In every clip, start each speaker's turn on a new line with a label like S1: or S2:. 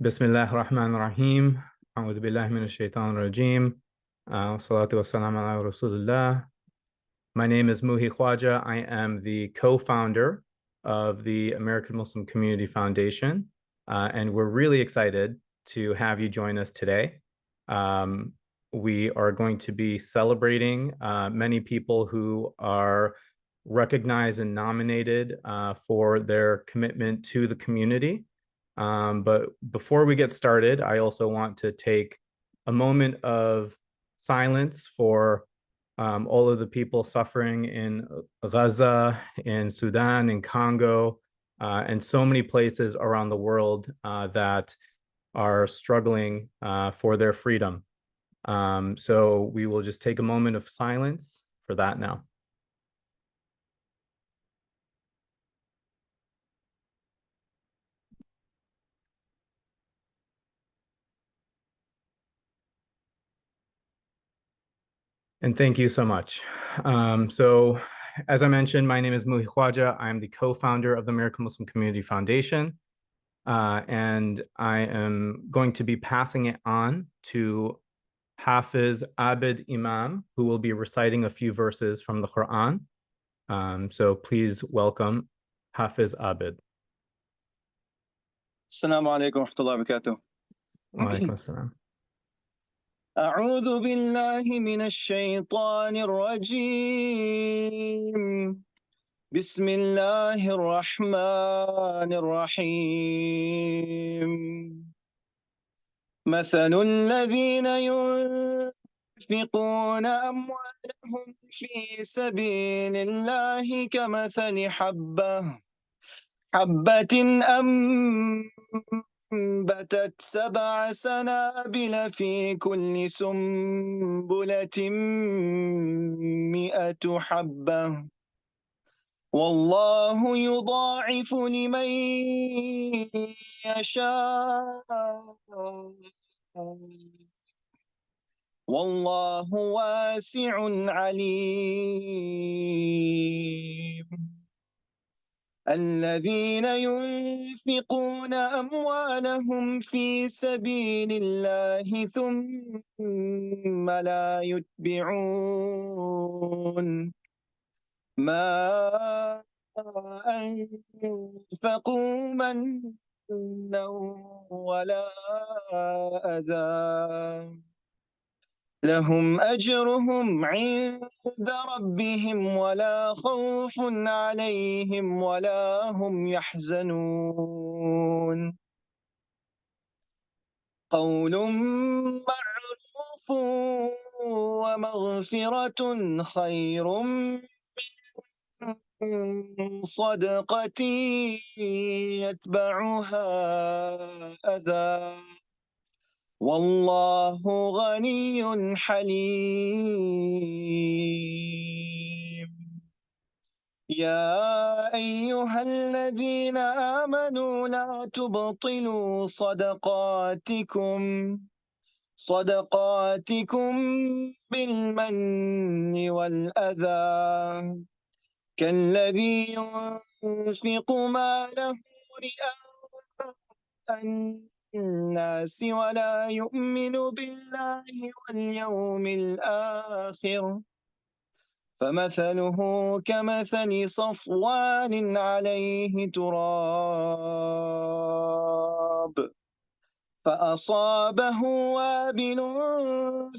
S1: بسم الله الرحمن الرحيم. أعوذ بالله من الشيطان الرجيم. والصلاة والسلام على رسول الله. My name is Muhi Khwaja. I am the co-founder of the American Muslim Community Foundation, and we're really excited to have you join us today. We are going to be celebrating many people who are recognized and nominated for their commitment to the community. But before we get started, I also want to take a moment of silence for all of the people suffering in Gaza, in Sudan, in Congo, and so many places around the world that are struggling for their freedom. So we will just take a moment of silence for that now. And thank you so much. So as I mentioned, my name is Muhi Khwaja. I'm the co-founder of the American Muslim Community Foundation. And I am going to be passing it on to Hafiz Abid Imam, who will be reciting a few verses from the Quran. So please welcome Hafiz Abid.
S2: السلام عليكم ورحمة الله وبركاته.
S1: وعليكم السلام.
S2: أعوذ بالله من الشيطان الرجيم. بسم الله الرحمن الرحيم. مثل الذين ينفقون أموالهم في سبيل الله كمثل حبة أنبتت 7 سنابل في كل سنبلة 100 حبة والله يضاعف لمن يشاء والله واسع عليم. الذين ينفقون أموالهم في سبيل الله ثم لا يتبعون ما أنفقوا منا ولا أذى لهم أجرهم عند ربهم ولا خوف عليهم ولا هم يحزنون. قول معروف ومغفرة خير من صدقة يتبعها أذى والله غني حليم. يا أيها الذين آمنوا لا تبطلوا صدقاتكم بالمن والأذى كالذي ينفق ماله رئاء الناس ولا يؤمن بالله واليوم الآخر فمثله كمثل صفوان عليه تراب فأصابه وابل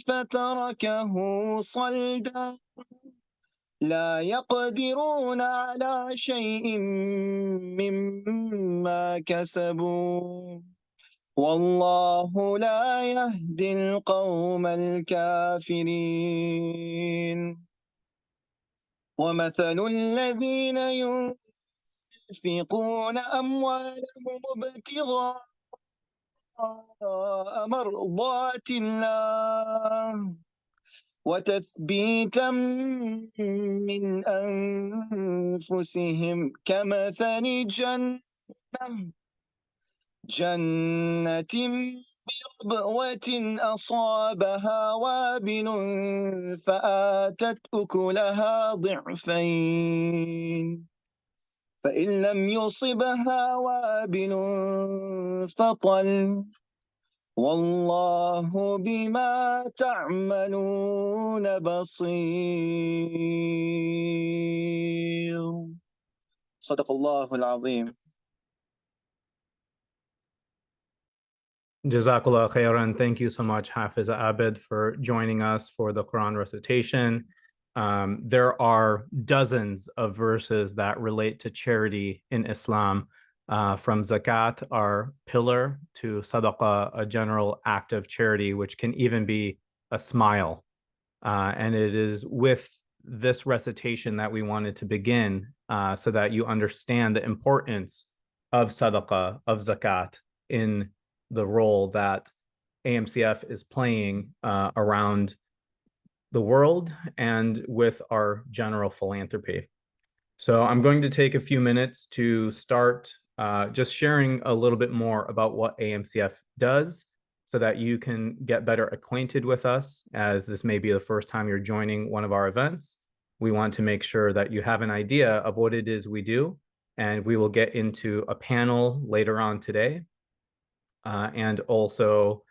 S2: فتركه صلدا لا يقدرون على شيء مما كسبوا والله لا يهدي القوم الكافرين. ومثل الذين ينفقون أموالهم ابتغاء مرضات الله وتثبيتا من أنفسهم كمثل جنة بربوة أصابها وابل فآتت أكلها ضعفين فإن لم يصبها وابل فطل والله بما تعملون بصير. صدق الله العظيم.
S1: Jazakallah khairan. Thank you so much, Hafiz Abid, for joining us for the Quran recitation. There are dozens of verses that relate to charity in Islam, from zakat, our pillar, to sadaqah, a general act of charity, which can even be a smile. And it is with this recitation that we wanted to begin, so that you understand the importance of sadaqah, of zakat, in the role that AMCF is playing around the world and with our general philanthropy. So I'm going to take a few minutes to start just sharing a little bit more about what AMCF does, so that you can get better acquainted with us, as this may be the first time you're joining one of our events. We want to make sure that you have an idea of what it is we do, and we will get into a panel later on today, and also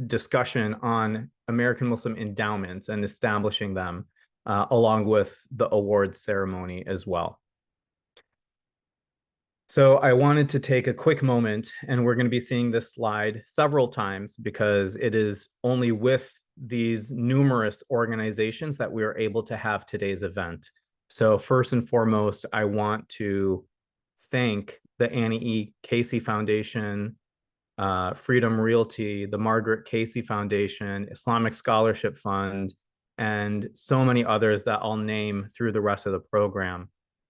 S1: discussion on American Muslim endowments and establishing them, along with the awards ceremony as well. So I wanted to take a quick moment, and we're going to be seeing this slide several times because it is only with these numerous organizations that we are able to have today's event. So first and foremost, I want to thank the Annie E. Casey Foundation, Freedom Realty, the Margaret Casey Foundation, Islamic Scholarship Fund, and so many others that I'll name through the rest of the program.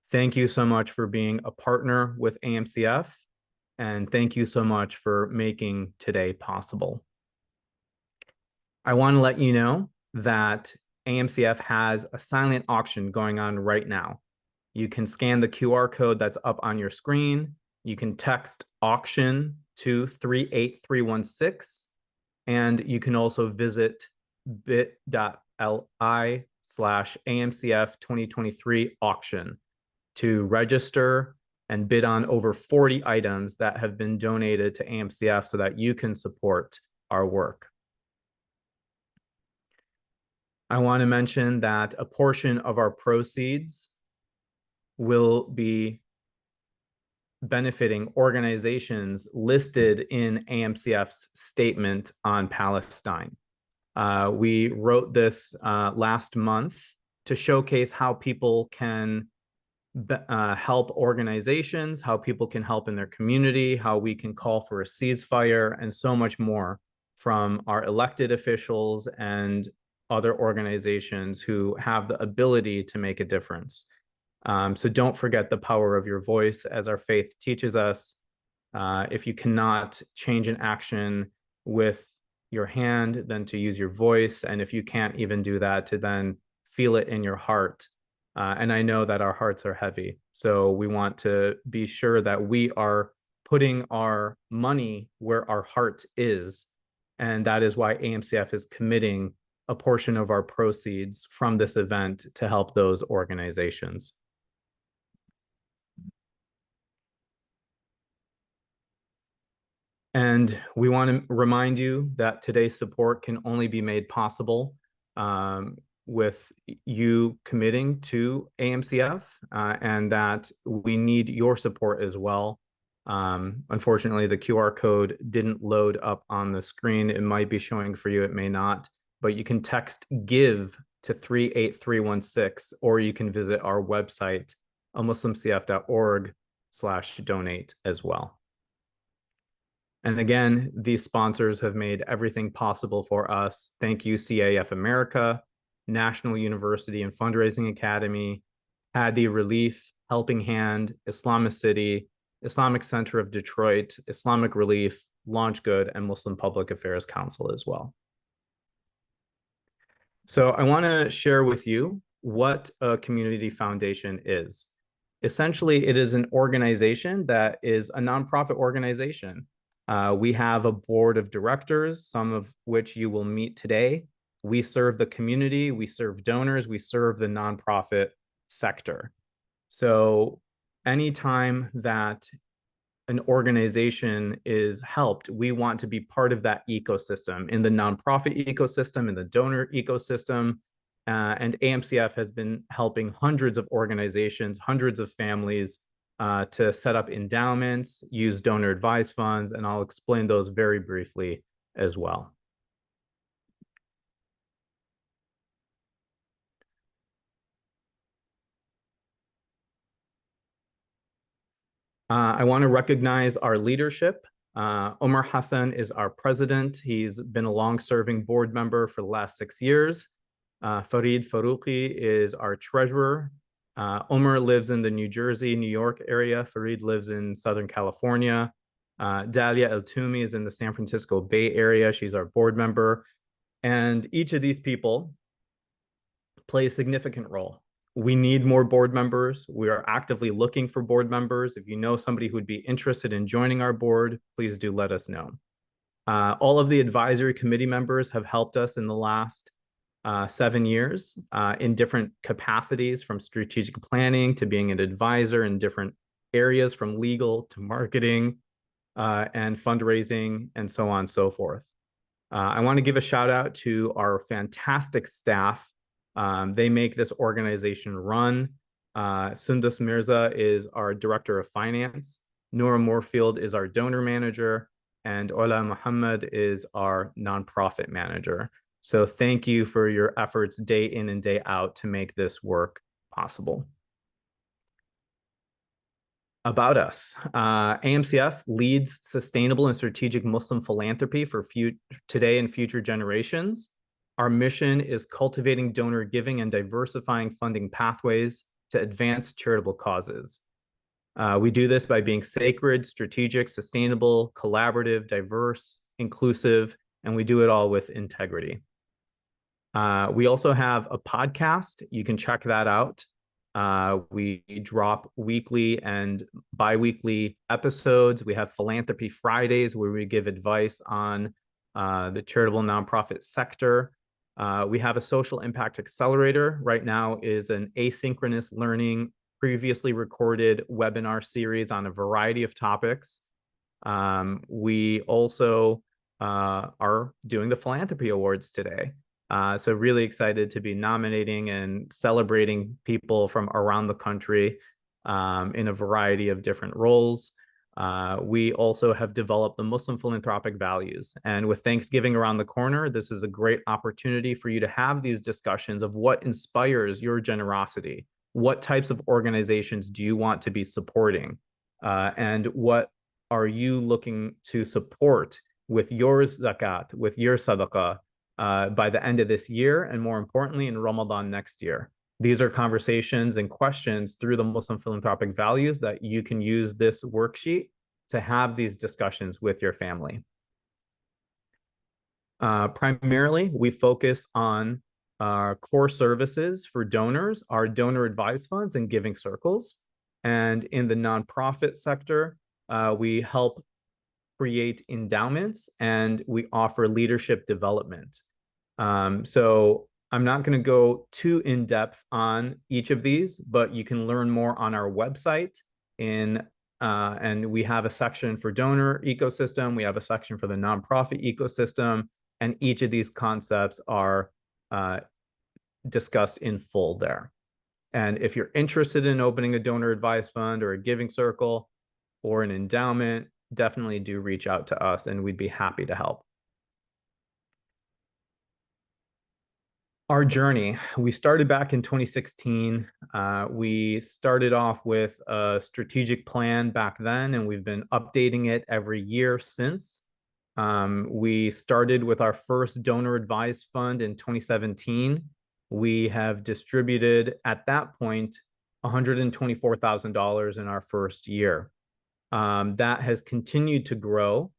S1: Thank you so much for being a partner with AMCF, and thank you so much for making today possible. I want to let you know that AMCF has a silent auction going on right now. You can scan the QR code that's up on your screen. You can text auction to 38316, and you can also visit bit.ly/AMCF 2023 auction to register and bid on over 40 items that have been donated to AMCF so that you can support our work. I want to mention that a portion of our proceeds will be benefiting organizations listed in AMCF's statement on Palestine. We wrote this last month to showcase how people can help organizations, how people can help in their community, how we can call for a ceasefire, and so much more from our elected officials and other organizations who have the ability to make a difference. So don't forget the power of your voice, as our faith teaches us. If you cannot change an action with your hand, then to use your voice. And if you can't even do that, to then feel it in your heart. And I know that our hearts are heavy. So we want to be sure that we are putting our money where our heart is. And that is why AMCF is committing a portion of our proceeds from this event to help those organizations. And we want to remind you that today's support can only be made possible with you committing to AMCF, and that we need your support as well. Unfortunately, the QR code didn't load up on the screen. It might be showing for you, it may not, but you can text GIVE to 38316, or you can visit our website, muslimcf.org/donate as well. And again, these sponsors have made everything possible for us. Thank you, CAF America, National University and Fundraising Academy, Hadi Relief, Helping Hand, Islamicity, Islamic Center of Detroit, Islamic Relief, Launch Good, and Muslim Public Affairs Council as well. So I want to share with you what a community foundation is. Essentially, it is an organization that is a nonprofit organization. We have a board of directors, some of which you will meet today. We serve the community, we serve donors, we serve the nonprofit sector. So anytime that an organization is helped, we want to be part of that ecosystem, in the nonprofit ecosystem, in the donor ecosystem. And AMCF has been helping hundreds of organizations, hundreds of families to set up endowments, use donor advised funds, and I'll explain those very briefly as well. I want to recognize our leadership. Omar Hassan is our president. He's been a long-serving board member for the last 6 years. Farid Farouqi is our treasurer. Omar lives in the New Jersey, New York area. Farid lives in Southern California. Dalia El Toumi is in the San Francisco Bay Area. She's our board member. And each of these people play a significant role. We need more board members. We are actively looking for board members. If you know somebody who would be interested in joining our board, please do let us know. All of the advisory committee members have helped us in the last 7 years in different capacities, from strategic planning to being an advisor in different areas, from legal to marketing and fundraising and so on and so forth. I want to give a shout out to our fantastic staff. They make this organization run. Sundus Mirza is our director of finance. Noura Moorfield is our donor manager. And Ola Muhammad is our nonprofit manager. So thank you for your efforts day in and day out to make this work possible. About us, AMCF leads sustainable and strategic Muslim philanthropy for today and future generations. Our mission is cultivating donor giving and diversifying funding pathways to advance charitable causes. We do this by being sacred, strategic, sustainable, collaborative, diverse, inclusive, and we do it all with integrity. We also have a podcast. You can check that out. We drop weekly and bi-weekly episodes. We have Philanthropy Fridays, where we give advice on the charitable nonprofit sector. We have a social impact accelerator. Right now is an asynchronous learning, previously recorded webinar series on a variety of topics. We also are doing the Philanthropy Awards today. So really excited to be nominating and celebrating people from around the country in a variety of different roles. We also have developed the Muslim philanthropic values. And with Thanksgiving around the corner, this is a great opportunity for you to have these discussions of what inspires your generosity. What types of organizations do you want to be supporting? And what are you looking to support with your zakat, with your sadaqah, by the end of this year, and more importantly, in Ramadan next year? These are conversations and questions through the Muslim philanthropic values that you can use this worksheet to have these discussions with your family. Primarily, we focus on our core services for donors, our donor advised funds and giving circles. And in the nonprofit sector, we help create endowments and we offer leadership development. So I'm not going to go too in depth on each of these, but you can learn more on our website and we have a section for donor ecosystem. We have a section for the nonprofit ecosystem, and each of these concepts are discussed in full there. And if you're interested in opening a donor advised fund or a giving circle or an endowment, definitely do reach out to us and we'd be happy to help. Our journey, we started back in 2016. We started off with a strategic plan back then, and we've been updating it every year since. We started with our first donor advised fund in 2017. We have distributed at that point $124,000 in our first year. That has continued to grow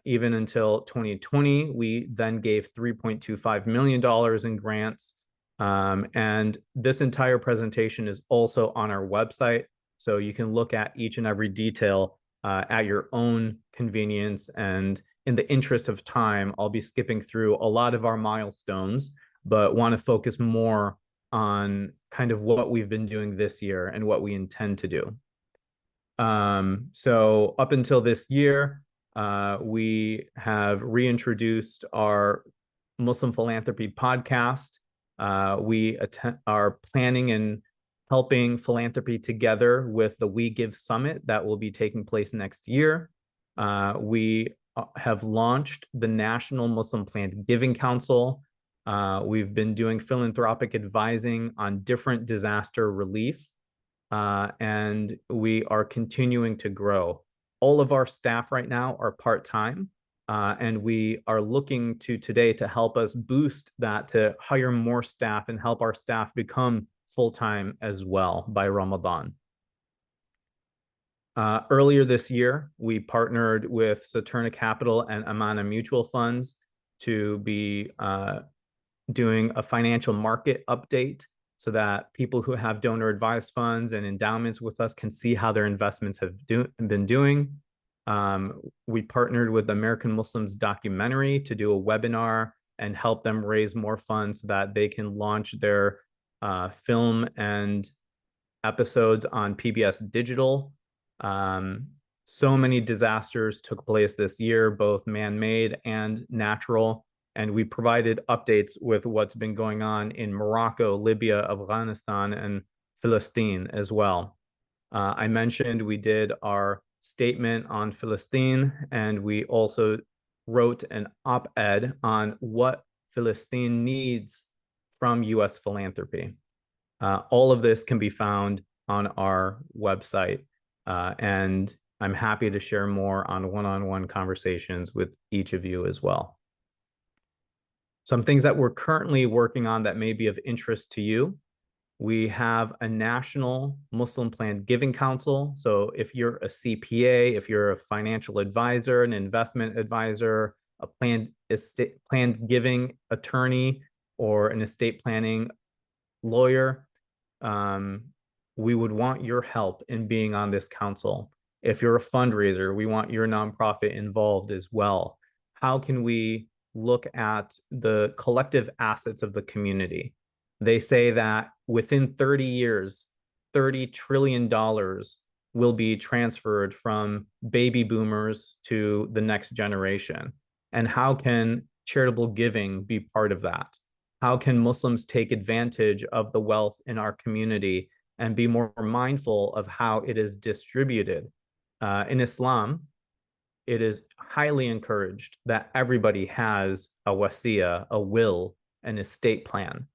S1: even until 2020. We then gave $3.25 million in grants. And this entire presentation is also on our website. So you can look at each and every detail at your own convenience. And in the interest of time, I'll be skipping through a lot of our milestones, but want to focus more on kind of what we've been doing this year and what we intend to do. So up until this year, we have reintroduced our Muslim Philanthropy podcast. We are planning and helping philanthropy together with the We Give Summit that will be taking place next year. We have launched the National Muslim Planned Giving Council. We've been doing philanthropic advising on different disaster relief, and we are continuing to grow. All of our staff right now are part-time, and we are looking to today to help us boost that, to hire more staff and help our staff become full-time as well by Ramadan. Earlier this year, we partnered with Saturna Capital and Amana Mutual Funds to be doing a financial market update so that people who have donor advised funds and endowments with us can see how their investments have been doing. We partnered with the American Muslims Documentary to do a webinar and help them raise more funds so that they can launch their film and episodes on PBS Digital. So many disasters took place this year, both man-made and natural, and we provided updates with what's been going on in Morocco, Libya, Afghanistan, and Philistine as well. I mentioned we did our statement on Philistine, and we also wrote an op-ed on what Philistine needs from U.S. philanthropy. All of this can be found on our website, and I'm happy to share more on one-on-one conversations with each of you as well. Some things that we're currently working on that may be of interest to you. We have a National Muslim Planned Giving Council. So if you're a CPA, if you're a financial advisor, an investment advisor, a planned giving attorney, or an estate planning lawyer, we would want your help in being on this council. If you're a fundraiser, we want your nonprofit involved as well. How can we look at the collective assets of the community? They say that within 30 years, $30 trillion will be transferred from baby boomers to the next generation. And how can charitable giving be part of that? How can Muslims take advantage of the wealth in our community and be more mindful of how it is distributed? In Islam, it is highly encouraged that everybody has a wasiya, a will, an estate plan.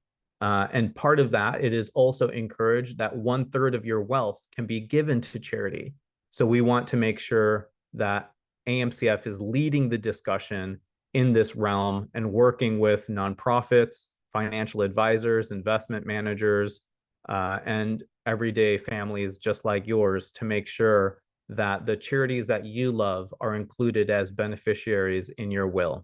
S1: And part of that, it is also encouraged that 1/3 of your wealth can be given to charity. So we want to make sure that AMCF is leading the discussion in this realm and working with nonprofits, financial advisors, investment managers, and everyday families just like yours to make sure that the charities that you love are included as beneficiaries in your will.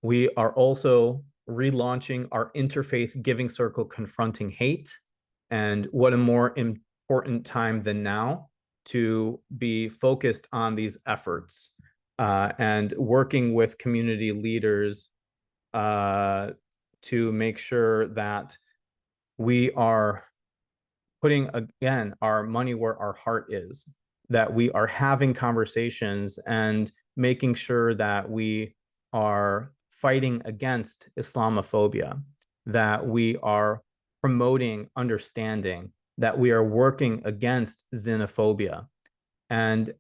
S1: We are also relaunching our Interfaith Giving Circle Confronting Hate. And what a more important time than now to be focused on these efforts and working with community leaders to make sure that we are putting, again, our money where our heart is, that we are having conversations and making sure that we are fighting against Islamophobia, that we are promoting understanding, that we are working against xenophobia. And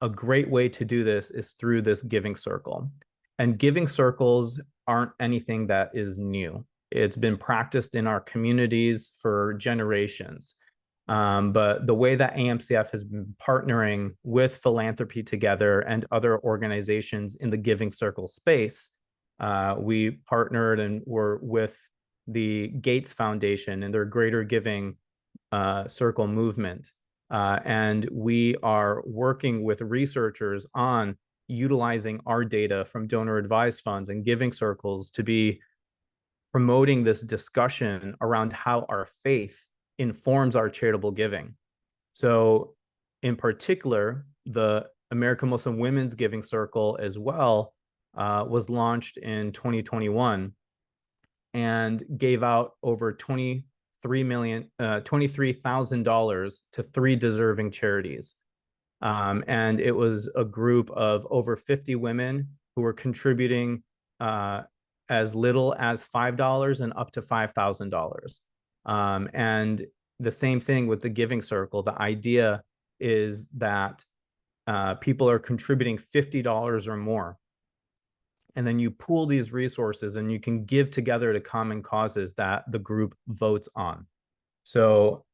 S1: a great way to do this is through this giving circle. And giving circles aren't anything that is new. It's been practiced in our communities for generations. But the way that AMCF has been partnering with Philanthropy Together and other organizations in the giving circle space, we partnered and were with the Gates Foundation and their Greater Giving Circle movement. And we are working with researchers on utilizing our data from donor advised funds and giving circles to be promoting this discussion around how our faith informs our charitable giving. So in particular, the American Muslim Women's Giving Circle as well was launched in 2021. and gave out over $23,000 to 3 deserving charities. And it was a group of over 50 women who were contributing as little as $5 and up to $5,000. And the same thing with the Giving Circle. The idea is that people are contributing $50 or more. And then you pool these resources and you can give together to common causes that the group votes on. So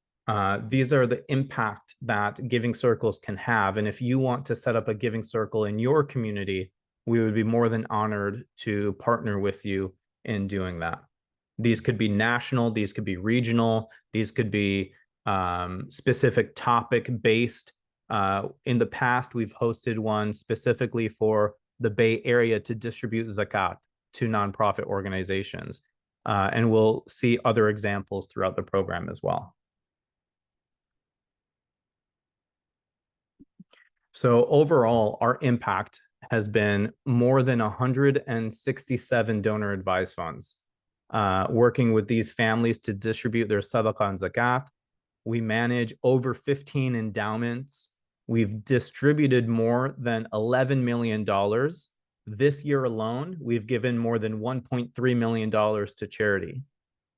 S1: these are the impact that giving circles can have. And if you want to set up a giving circle in your community, we would be more than honored to partner with you in doing that. These could be national, these could be regional, these could be specific topic based. In the past, we've hosted one specifically for the Bay Area to distribute zakat to nonprofit organizations. And we'll see other examples throughout the program as well. So overall, our impact has been more than 167 donor advised funds, working with these families to distribute their sadaqah and zakat. We manage over 15 endowments. We've distributed more than $11 million. This year alone, we've given more than $1.3 million to charity.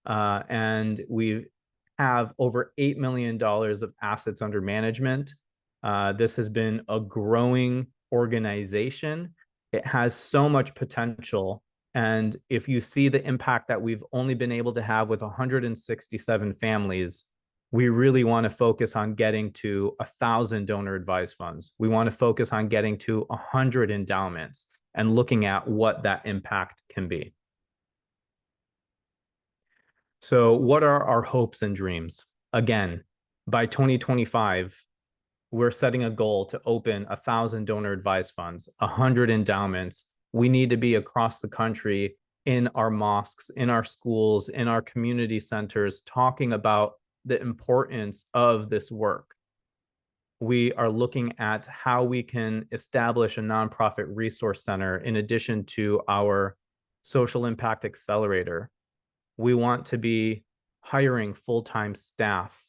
S1: And we have over $8 million of assets under management. This has been a growing organization. It has so much potential. And if you see the impact that we've only been able to have with 167 families, we really want to focus on getting to 1,000 donor advised funds. We want to focus on getting to 100 endowments and looking at what that impact can be. So what are our hopes and dreams? Again, by 2025, we're setting a goal to open 1,000 donor advised funds, 100 endowments. We need to be across the country in our mosques, in our schools, in our community centers, talking about the importance of this work. We are looking at how we can establish a nonprofit resource center in addition to our social impact accelerator. We want to be hiring full-time staff.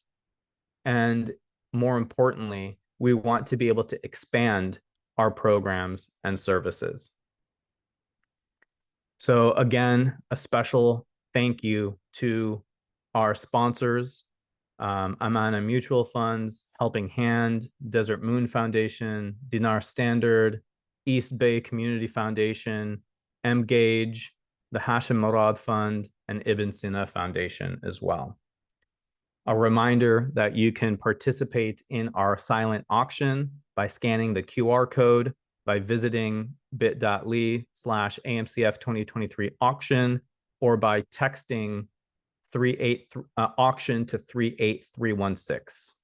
S1: And more importantly, we want to be able to expand our programs and services. So again, a special thank you to our sponsors, Amana Mutual Funds, Helping Hand, Desert Moon Foundation, Dinar Standard, East Bay Community Foundation, M-Gage, the Hashim Murad Fund, and Ibn Sina Foundation as well. A reminder that you can participate in our silent auction by scanning the QR code, by visiting bit.ly/AMCF 2023 auction, or by texting auction to 38316.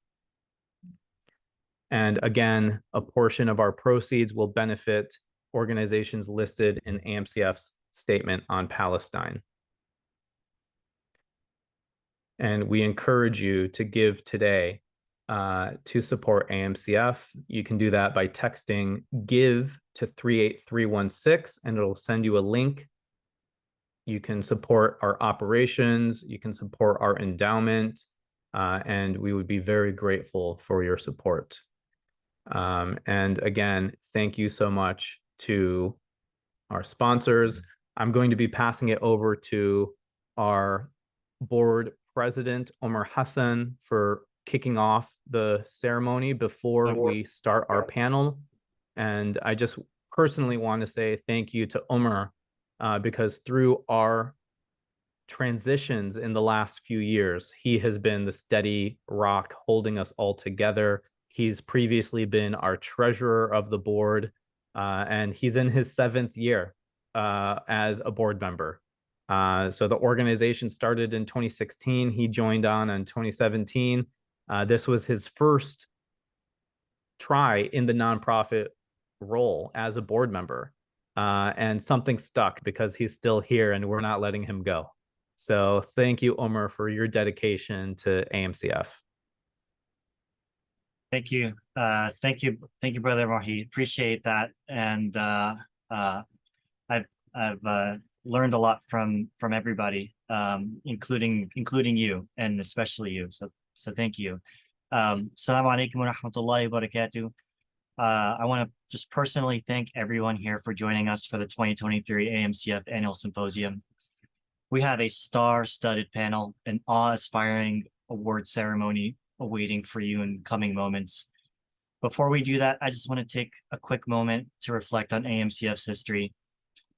S1: And again, a portion of our proceeds will benefit organizations listed in AMCF's statement on Palestine. And we encourage you to give today to support AMCF. You can do that by texting give to 38316, and it'll send you a link. You can support our operations, you can support our endowment, and we would be very grateful for your support. And again, thank you so much to our sponsors. I'm going to be passing it over to our board president, Omar Hassan, for kicking off the ceremony before we start our panel. And I just personally want to say thank you to Omar, because through our transitions in the last few years, he has been the steady rock holding us all together. He's previously been our treasurer of the board, and he's in his 7th year as a board member. So the organization started in 2016. He joined on in 2017. This was his first try in the nonprofit role as a board member. And something stuck because he's still here and we're not letting him go. So thank you, Omar, for your dedication to AMCF.
S3: Thank you. Thank you, Brother Mahi. Appreciate that. And I've learned a lot from everybody, including you and especially you. So thank you. Assalamu alaikum wa rahmatullahi wa barakatuh. I want to just personally thank everyone here for joining us for the 2023 AMCF Annual Symposium. We have a star-studded panel, an awe-inspiring award ceremony awaiting for you in coming moments. Before we do that, I just want to take a quick moment to reflect on AMCF's history.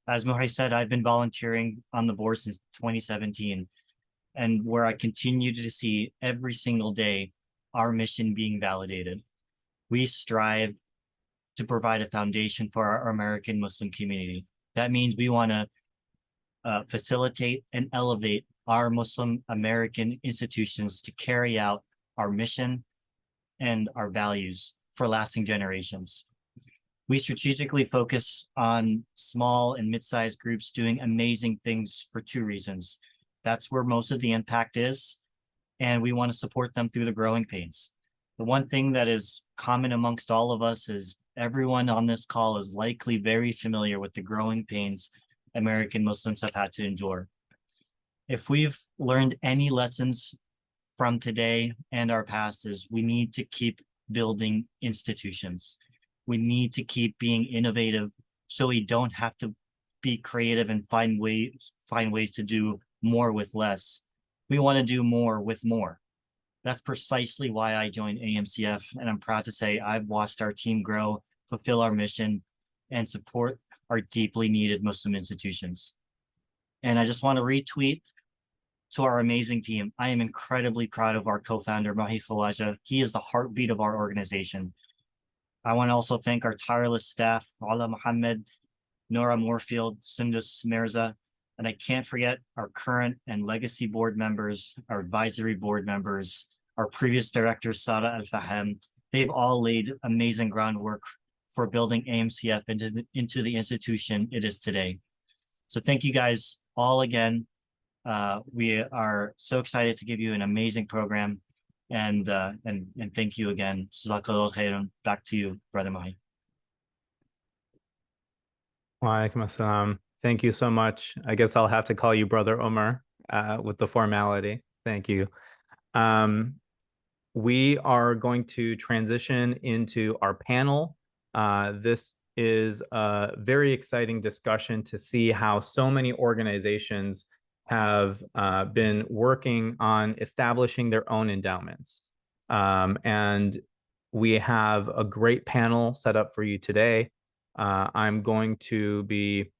S3: As Muhi said, I've been volunteering on the board since 2017, and where I continue to see every single day our mission being validated. We strive to provide a foundation for our American Muslim community. That means we want to facilitate and elevate our Muslim American institutions to carry out our mission and our values for lasting generations. We strategically focus on small and mid-sized groups doing amazing things for two reasons. That's where most of the impact is, and we want to support them through the growing pains. The one thing that is common amongst all of us is everyone on this call is likely very familiar with the growing pains American Muslims have had to endure. If we've learned any lessons from today and our past, is we need to keep building institutions. We need to keep being innovative so we don't have to be creative and find ways to do more with less. We want to do more with more. That's precisely why I joined AMCF, and I'm proud to say I've watched our team grow, fulfill our mission, and support our deeply needed Muslim institutions. And I just want to retweet to our amazing team. I am incredibly proud of our co-founder, Muhi Khawaja. He is the heartbeat of our organization. I want to also thank our tireless staff, Ala Muhammad, Nora Moorfield, Sindus Mirza, and I can't forget our current and legacy board members, our advisory board members, our previous directors, Sara Al-Faham. They've all laid amazing groundwork for building AMCF into the institution it is today. So thank you guys all again. We are so excited to give you an amazing program, and thank you again. Jazakallah khairan. Back to you, Brother Muhi.
S1: Wa alaikum assalam. Thank you so much. I guess I'll have to call you Brother Omar with the formality. Thank you. We are going to transition into our panel. This is a very exciting discussion to see how so many organizations have been working on establishing their own endowments. And we have a great panel set up for you today. I'm going to be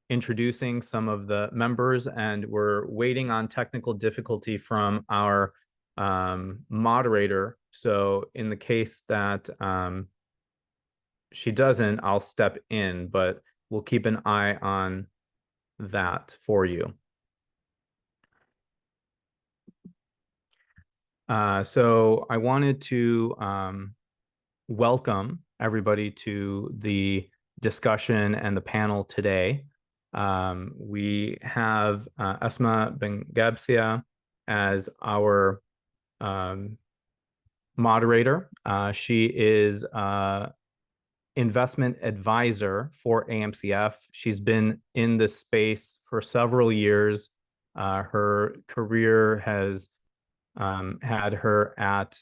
S1: introducing some of the members, and we're waiting on technical difficulty from our moderator. So in the case that she doesn't, I'll step in, but we'll keep an eye on that for you. So I wanted to welcome everybody to the discussion and the panel today. We have Asma Ben Gabsia as our moderator. She is investment advisor for AMCF. She's been in this space for several years. Her career has had her at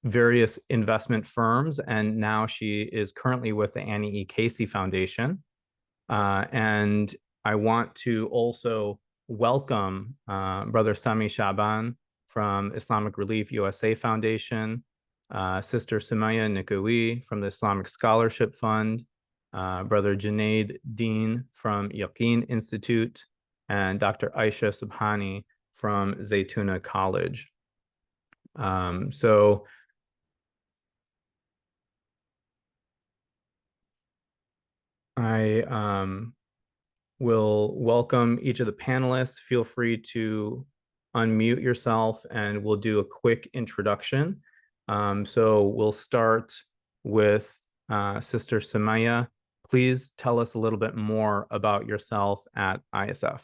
S1: various investment firms, and now she is currently with the Annie E. Casey Foundation. And I want to also welcome Brother Sami Shaban from Islamic Relief USA Foundation, Sister Sumaya Nikawi from the Islamic Scholarship Fund, Brother Junaid Dean from Yaqeen Institute, and Dr. Aisha Subhani from Zaytuna College. So I will welcome each of the panelists. Feel free to unmute yourself and we'll do a quick introduction. So we'll start with Sister Sumaya. Please tell us a little bit more about yourself at ISF.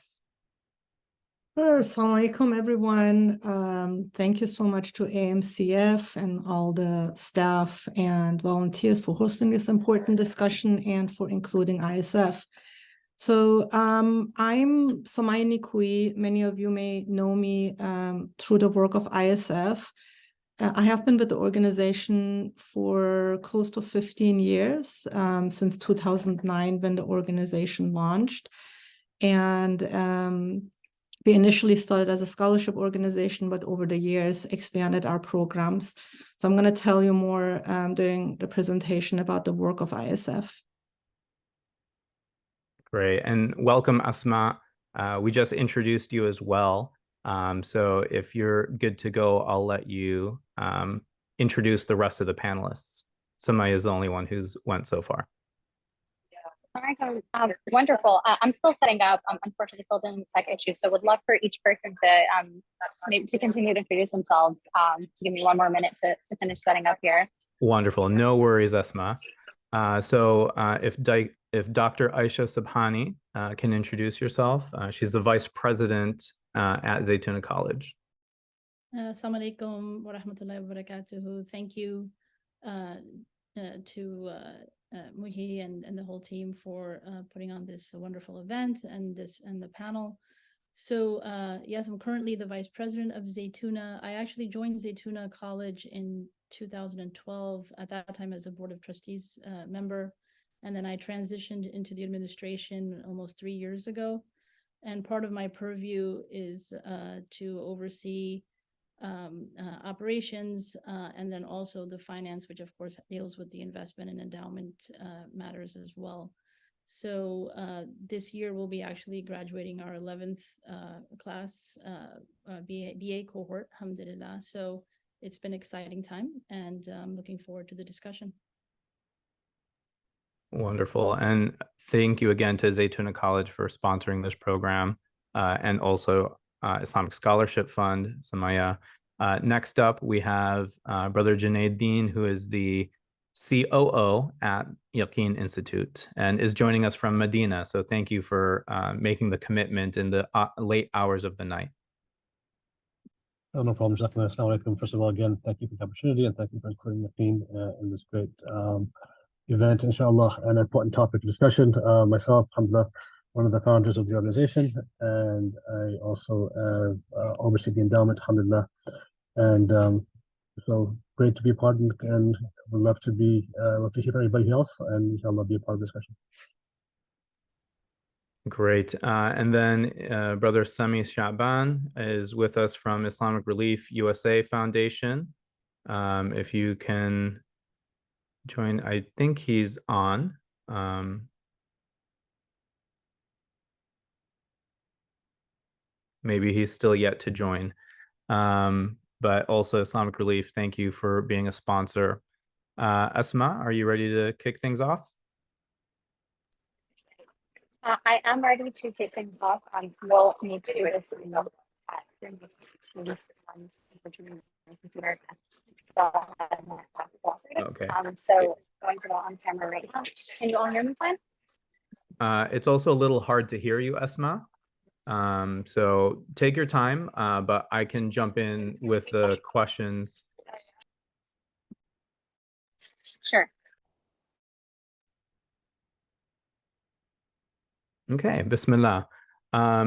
S4: Sure. Assalamu alaikum, everyone. Thank you so much to AMCF and all the staff and volunteers for hosting this important discussion and for including ISF. So I'm Somaya Nikui. Many of you may know me through the work of ISF. I have been with the organization for close to 15 years, since 2009 when the organization launched. And we initially started as a scholarship organization, but over the years expanded our programs. So I'm going to tell you more during the presentation about the work of ISF.
S1: Great, and welcome, Asma. We just introduced you as well. So if you're good to go, I'll let you introduce the rest of the panelists. Samaya is the only one who's went so far.
S5: Wonderful. I'm still setting up. Unfortunately, filled in tech issues, so would love for each person to maybe to continue to introduce themselves. To give me one more minute to finish setting up here.
S1: Wonderful. No worries, Asma. If Dr. Aisha Subhani can introduce yourself. She's the Vice President at Zaytuna College.
S6: Assalamu alaikum wa rahmatullahi wa barakatuhu. Thank you to Muhi and the whole team for putting on this wonderful event and the panel. So yes, I'm currently the Vice President of Zaytuna. I actually joined Zaytuna College in 2012, at that time as a Board of Trustees member. And then I transitioned into the administration almost 3 years ago. And part of my purview is to oversee operations and then also the finance, which of course deals with the investment and endowment matters as well. So this year we'll be actually graduating our 11th class BA cohort, alhamdulillah. So it's been an exciting time, and I'm looking forward to the discussion.
S1: Wonderful. And thank you again to Zaytuna College for sponsoring this program, and also Islamic Scholarship Fund, Samaya. Next up, we have Brother Junaid Deen, who is the COO at Yaqeen Institute and is joining us from Medina. So thank you for making the commitment in the late hours of the night.
S7: Oh, no problem. Assalamu alaikum. First of all, again, thank you for the opportunity and thank you for including Yaqeen in this great event, inshallah, an important topic of discussion. Myself, alhamdulillah, one of the founders of the organization, and I also oversee the endowment, alhamdulillah. And so great to be a part, and would love to hear everybody else, and inshallah be a part of the discussion.
S1: Great. And then Brother Sami Shaban is with us from Islamic Relief USA Foundation. If you can join, I think he's on. Maybe he's still yet to join. But also Islamic Relief, thank you for being a sponsor. Asma, are you ready to kick things off?
S5: I am ready to kick things off. We'll need to do this
S1: Okay.
S5: So going to go on camera right now. Can you all hear me fine?
S1: It's also a little hard to hear you, Asma. So take your time, but I can jump in with the questions.
S5: Sure.
S1: Okay, Bismillah.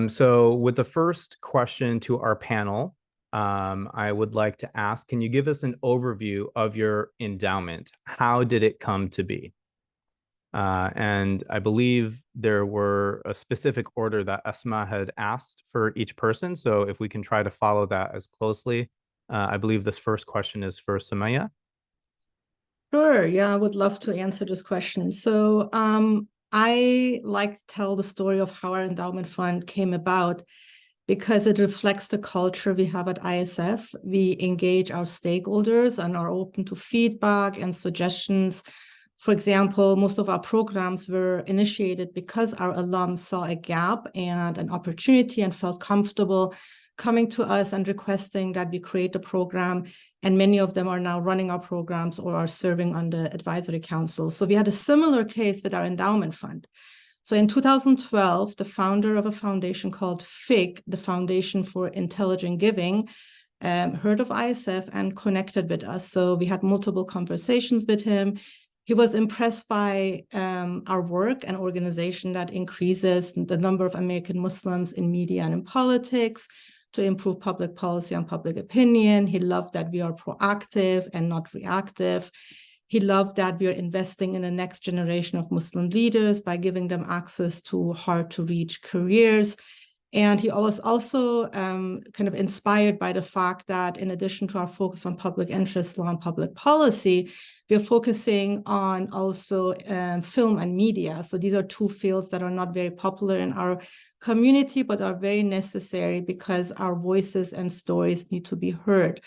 S1: So with the first question to our panel, I would like to ask, can you give us an overview of your endowment? How did it come to be? And I believe there were a specific order that Asma had asked for each person. So if we can try to follow that as closely, I believe this first question is for Samaya.
S4: Sure, yeah, I would love to answer this question. So I like to tell the story of how our endowment fund came about because it reflects the culture we have at ISF. We engage our stakeholders and are open to feedback and suggestions. For example, most of our programs were initiated because our alums saw a gap and an opportunity and felt comfortable coming to us and requesting that we create a program. And many of them are now running our programs or are serving on the advisory council. So we had a similar case with our endowment fund. So in 2012, the founder of a foundation called FIG, the Foundation for Intelligent Giving, heard of ISF and connected with us. So we had multiple conversations with him. He was impressed by our work and organization that increases the number of American Muslims in media and in politics to improve public policy and public opinion. He loved that we are proactive and not reactive. He loved that we are investing in the next generation of Muslim leaders by giving them access to hard-to-reach careers. And he was also kind of inspired by the fact that in addition to our focus on public interest law and public policy, we're focusing on also film and media. So these are two fields that are not very popular in our community, but are very necessary because our voices and stories need to be heard.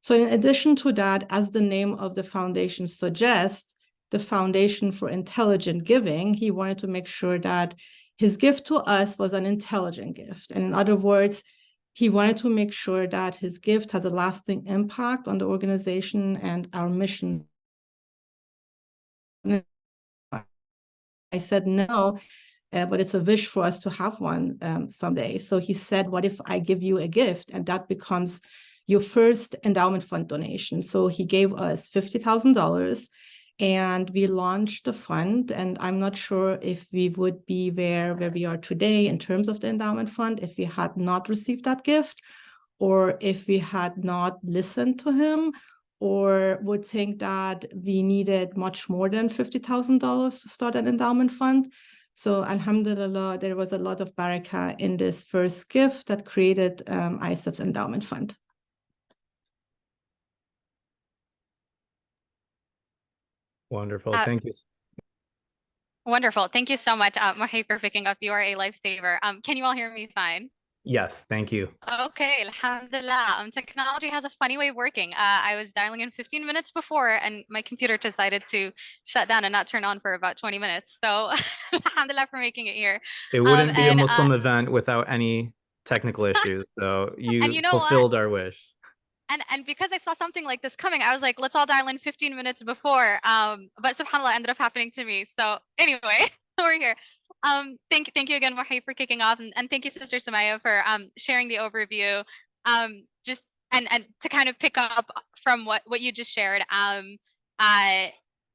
S4: So in addition to that, as the name of the foundation suggests, the Foundation for Intelligent Giving, he wanted to make sure that his gift to us was an intelligent gift. And in other words, he wanted to make sure that his gift has a lasting impact on the organization and our mission. I said, no, but it's a wish for us to have one someday. So he said, what if I give you a gift and that becomes your first endowment fund donation? So he gave us $50,000 and we launched the fund. And I'm not sure if we would be where we are today in terms of the endowment fund if we had not received that gift, or if we had not listened to him, or would think that we needed much more than $50,000 to start an endowment fund. So alhamdulillah, there was a lot of barakah in this first gift that created ISF's endowment fund.
S1: Wonderful. Thank you.
S5: Wonderful. Thank you so much, Mohi, for picking up. You are a lifesaver. Can you all hear me fine?
S1: Yes, thank you.
S5: Okay, alhamdulillah. Technology has a funny way of working. I was dialing in 15 minutes before and my computer decided to shut down and not turn on for about 20 minutes. So alhamdulillah for making it here.
S1: It wouldn't be a Muslim event without any technical issues. So you fulfilled our wish.
S5: And because I saw something like this coming, I was like, let's all dial in 15 minutes before. But subhanAllah ended up happening to me. So anyway, we're here. Thank you again, Mohi, for kicking off, and thank you, Sister Sumaya, for sharing the overview. Just and to kind of pick up from what you just shared.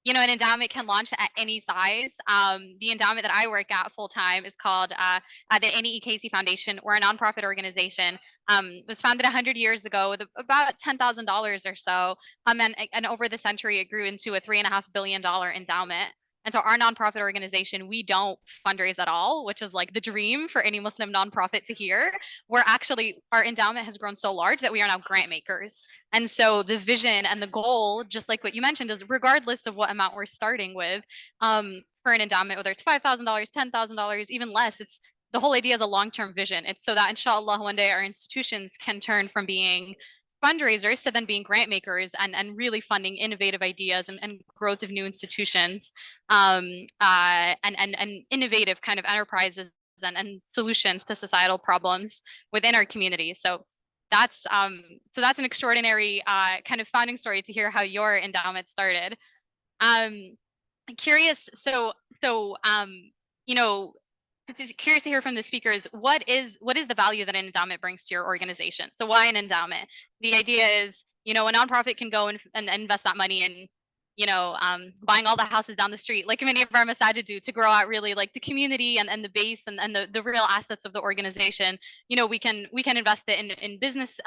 S5: You know, an endowment can launch at any size. The endowment that I work at full time is called the NEEKC Foundation. We're a nonprofit organization. It was founded 100 years ago with about $10,000 or so. And over the century, it grew into a $3.5 billion endowment. And so our nonprofit organization, we don't fundraise at all, which is like the dream for any Muslim nonprofit to hear. We're actually, our endowment has grown so large that we are now grant makers. And so the vision and the goal, just like what you mentioned, is regardless of what amount we're starting with, for an endowment, whether it's $5,000, $10,000, even less, it's the whole idea of the long-term vision. It's so that inshallah one day our institutions can turn from being fundraisers to then being grant makers and really funding innovative ideas and growth of new institutions, and innovative kind of enterprises and solutions to societal problems within our community. So that's an extraordinary kind of founding story to hear how your endowment started. Curious, you know, curious to hear from the speakers, what is the value that an endowment brings to your organization? So why an endowment? The idea is, you know, a nonprofit can go and invest that money in, you know, buying all the houses down the street, like many of our masajid do, to grow out really like the community and the base and the real assets of the organization. You know, we can invest it in business,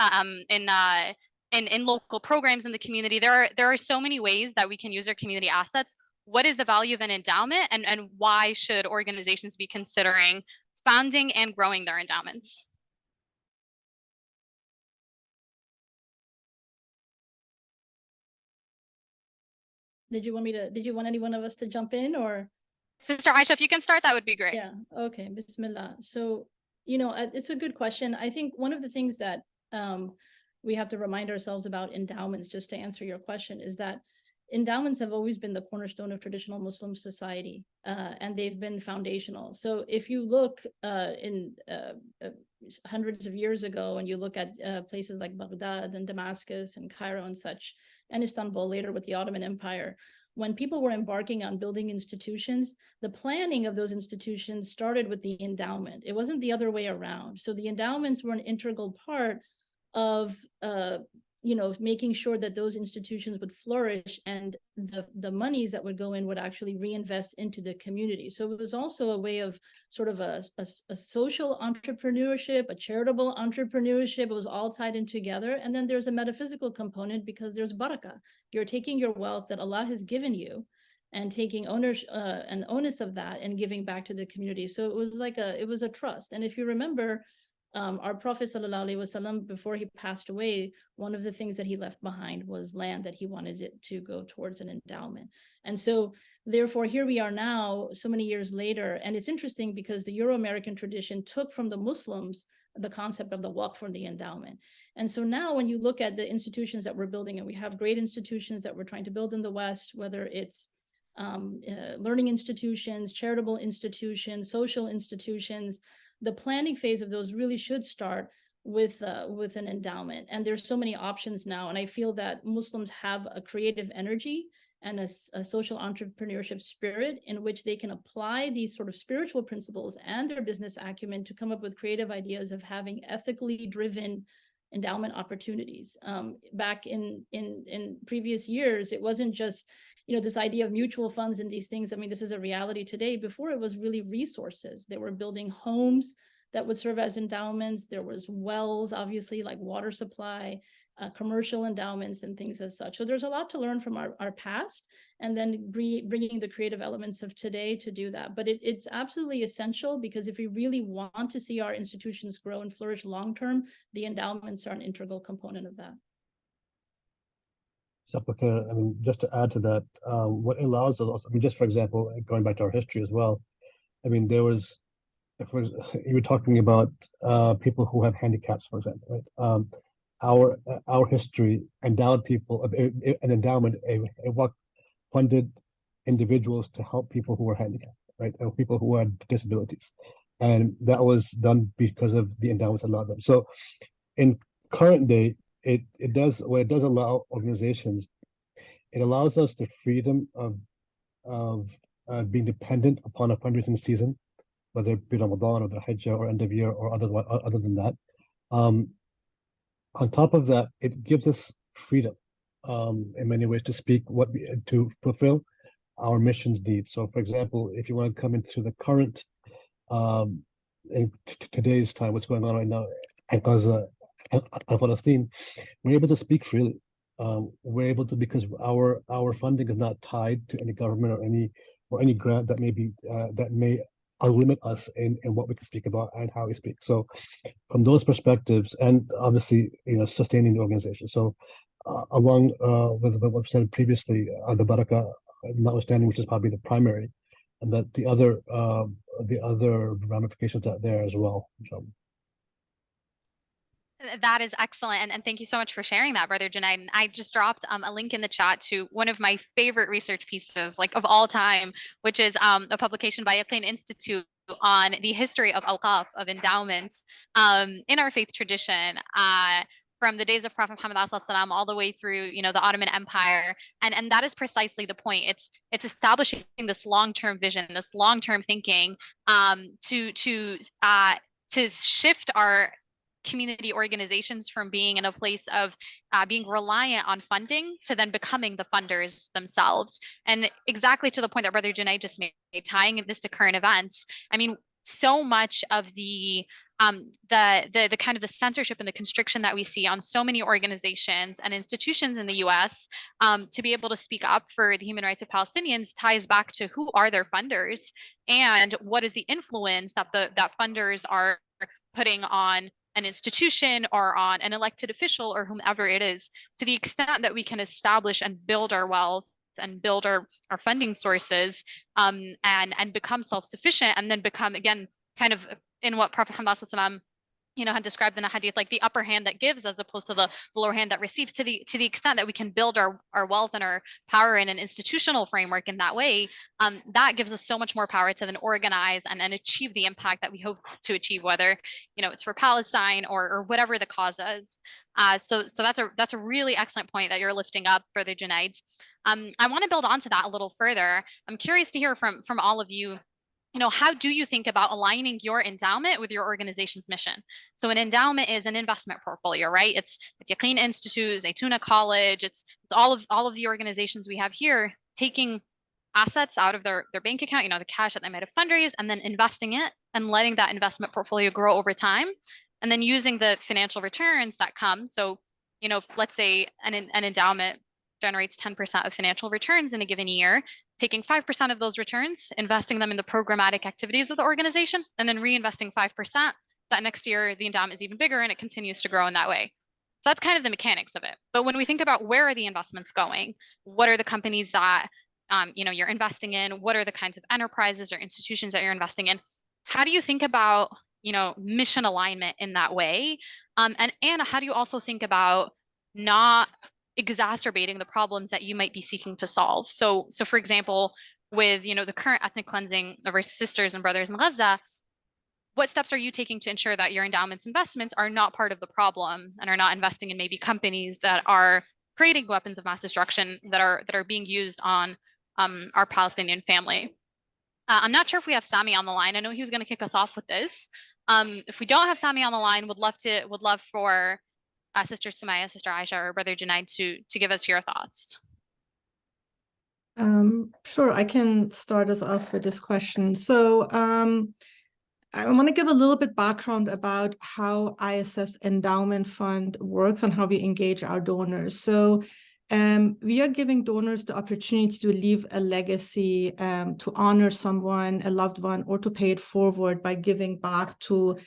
S5: in local programs in the community. There are so many ways that we can use our community assets. What is the value of an endowment, and why should organizations be considering founding and growing their endowments?
S6: Did you want any one of us to jump in, or?
S5: Sister Aisha, if you can start, that would be great.
S6: Yeah, okay, Bismillah. So, you know, it's a good question. I think one of the things that we have to remind ourselves about endowments, just to answer your question, is that endowments have always been the cornerstone of traditional Muslim society, and they've been foundational. So if you look in hundreds of years ago, and you look at places like Baghdad and Damascus and Cairo and such, and Istanbul later with the Ottoman Empire, when people were embarking on building institutions, the planning of those institutions started with the endowment. It wasn't the other way around. So the endowments were an integral part of making sure that those institutions would flourish and the monies that would go in would actually reinvest into the community. So it was also a way of sort of a social entrepreneurship, a charitable entrepreneurship. It was all tied in together. And then there's a metaphysical component because there's barakah. You're taking your wealth that Allah has given you and taking an onus of that and giving back to the community. So it was like it was a trust. And if you remember, our Prophet ﷺ, before he passed away, one of the things that he left behind was land that he wanted it to go towards an endowment. And so therefore, here we are now, so many years later. And it's interesting because the Euro-American tradition took from the Muslims the concept of the waqf for the endowment. And so now when you look at the institutions that we're building, and we have great institutions that we're trying to build in the West, whether it's learning institutions, charitable institutions, social institutions, the planning phase of those really should start with an endowment. And there's so many options now. And I feel that Muslims have a creative energy and a social entrepreneurship spirit in which they can apply these sort of spiritual principles and their business acumen to come up with creative ideas of having ethically driven endowment opportunities. Back in previous years, it wasn't just this idea of mutual funds and these things. I mean, this is a reality today. Before, it was really resources. They were building homes that would serve as endowments. There was wells, obviously, like water supply, commercial endowments and things as such. So there's a lot to learn from our past, and then bringing the creative elements of today to do that. But it's absolutely essential, because if we really want to see our institutions grow and flourish long-term, the endowments are an integral component of that.
S7: I mean, just to add to that, what allows us, I mean, just for example, going back to our history as well, I mean, there was, you were talking about people who have handicaps, for example, right? Our history endowed people, an endowment, what funded individuals to help people who were handicapped, right? Or people who had disabilities. And that was done because of the endowments allowed them. So in current day, it does allow organizations, it allows us the freedom of being dependent upon a fundraising season, whether it be Ramadan or the Hajj or end of year or other than that. On top of that, it gives us freedom in many ways to speak to fulfill our mission's needs. So, for example, if you want to come into the current in today's time, what's going on right now in Gaza and Palestine, we're able to speak freely. We're able to, because our funding is not tied to any government or any grant that may limit us in what we can speak about and how we speak. So from those perspectives, and obviously, sustaining the organization. So along with what was said previously, the barakah, notwithstanding, which is probably the primary, and that the other ramifications out there as well. So.
S5: That is excellent. And thank you so much for sharing that, Brother Junaid. And I just dropped a link in the chat to one of my favorite research pieces, like of all time, which is a publication by Yaqeen Institute on the history of awqaf, of endowments in our faith tradition. From the days of Prophet Muhammad all the way through, the Ottoman Empire. And that is precisely the point. It's establishing this long-term vision, this long-term thinking to shift our community organizations from being in a place of being reliant on funding to then becoming the funders themselves. And exactly to the point that Brother Junaid just made, tying this to current events. I mean, so much of the kind of the censorship and the constriction that we see on so many organizations and institutions in the US to be able to speak up for the human rights of Palestinians ties back to who are their funders and what is the influence that that funders are putting on an institution or on an elected official or whomever it is. To the extent that we can establish and build our wealth and build our funding sources and become self-sufficient, and then become, again, kind of in what Prophet Muhammad had described in a hadith, like the upper hand that gives as opposed to the lower hand that receives. To the extent that we can build our wealth and our power in an institutional framework in that way, that gives us so much more power to then organize and achieve the impact that we hope to achieve, whether it's for Palestine or whatever the cause is. So that's a really excellent point that you're lifting up, Brother Junaid. I want to build onto that a little further. I'm curious to hear from all of you how do you think about aligning your endowment with your organization's mission? So an endowment is an investment portfolio, right? It's Yaqeen Institute, Zaytuna College, it's all of the organizations we have here taking assets out of their bank account, the cash that they might have fundraised, and then investing it and letting that investment portfolio grow over time, and then using the financial returns that come. So, let's say an endowment generates 10% of financial returns in a given year, taking 5% of those returns, investing them in the programmatic activities of the organization, and then reinvesting 5%. That next year, the endowment is even bigger and it continues to grow in that way. So that's kind of the mechanics of it. But when we think about where are the investments going, what are the companies that you're investing in, what are the kinds of enterprises or institutions that you're investing in, how do you think about mission alignment in that way? And Anna, how do you also think about not exacerbating the problems that you might be seeking to solve? So for example, with the current ethnic cleansing of our sisters and brothers in Gaza, what steps are you taking to ensure that your endowment's investments are not part of the problem and are not investing in maybe companies that are creating weapons of mass destruction that are being used on our Palestinian family? I'm not sure if we have Sami on the line. I know he was going to kick us off with this. If we don't have Sami on the line, would love for Sister Sumaya, Sister Aisha, or Brother Junaid to give us your thoughts.
S4: Sure, I can start us off with this question. So I want to give a little bit background about how ISF's endowment fund works and how we engage our donors. So we are giving donors the opportunity to leave a legacy, to honor someone, a loved one, or to pay it forward by giving back to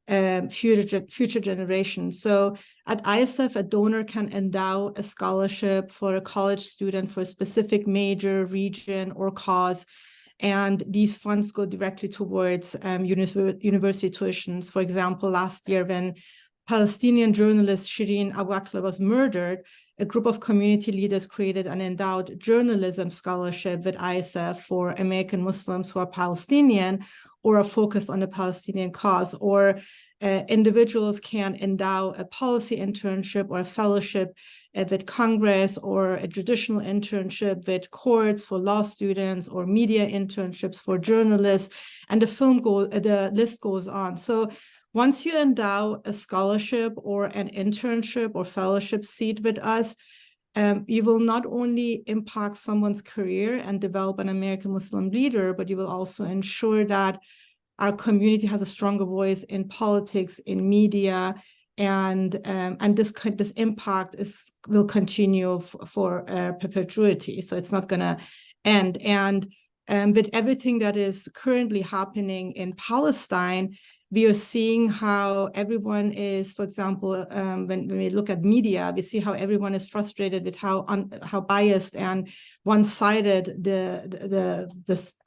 S4: future generations. So at ISF, a donor can endow a scholarship for a college student for a specific major, region, or cause. And these funds go directly towards university tuitions. For example, last year when Palestinian journalist Shireen Abu Akleh was murdered, a group of community leaders created an endowed journalism scholarship with ISF for American Muslims who are Palestinian or are focused on the Palestinian cause. Or individuals can endow a policy internship or a fellowship with Congress, or a traditional internship with courts for law students, or media internships for journalists, and the list goes on. So once you endow a scholarship or an internship or fellowship seat with us, you will not only impact someone's career and develop an American Muslim leader, but you will also ensure that our community has a stronger voice in politics, in media, and this impact will continue for perpetuity. So it's not going to end. And with everything that is currently happening in Palestine, we are seeing how everyone is, for example, when we look at media, we see how everyone is frustrated with how biased and one-sided the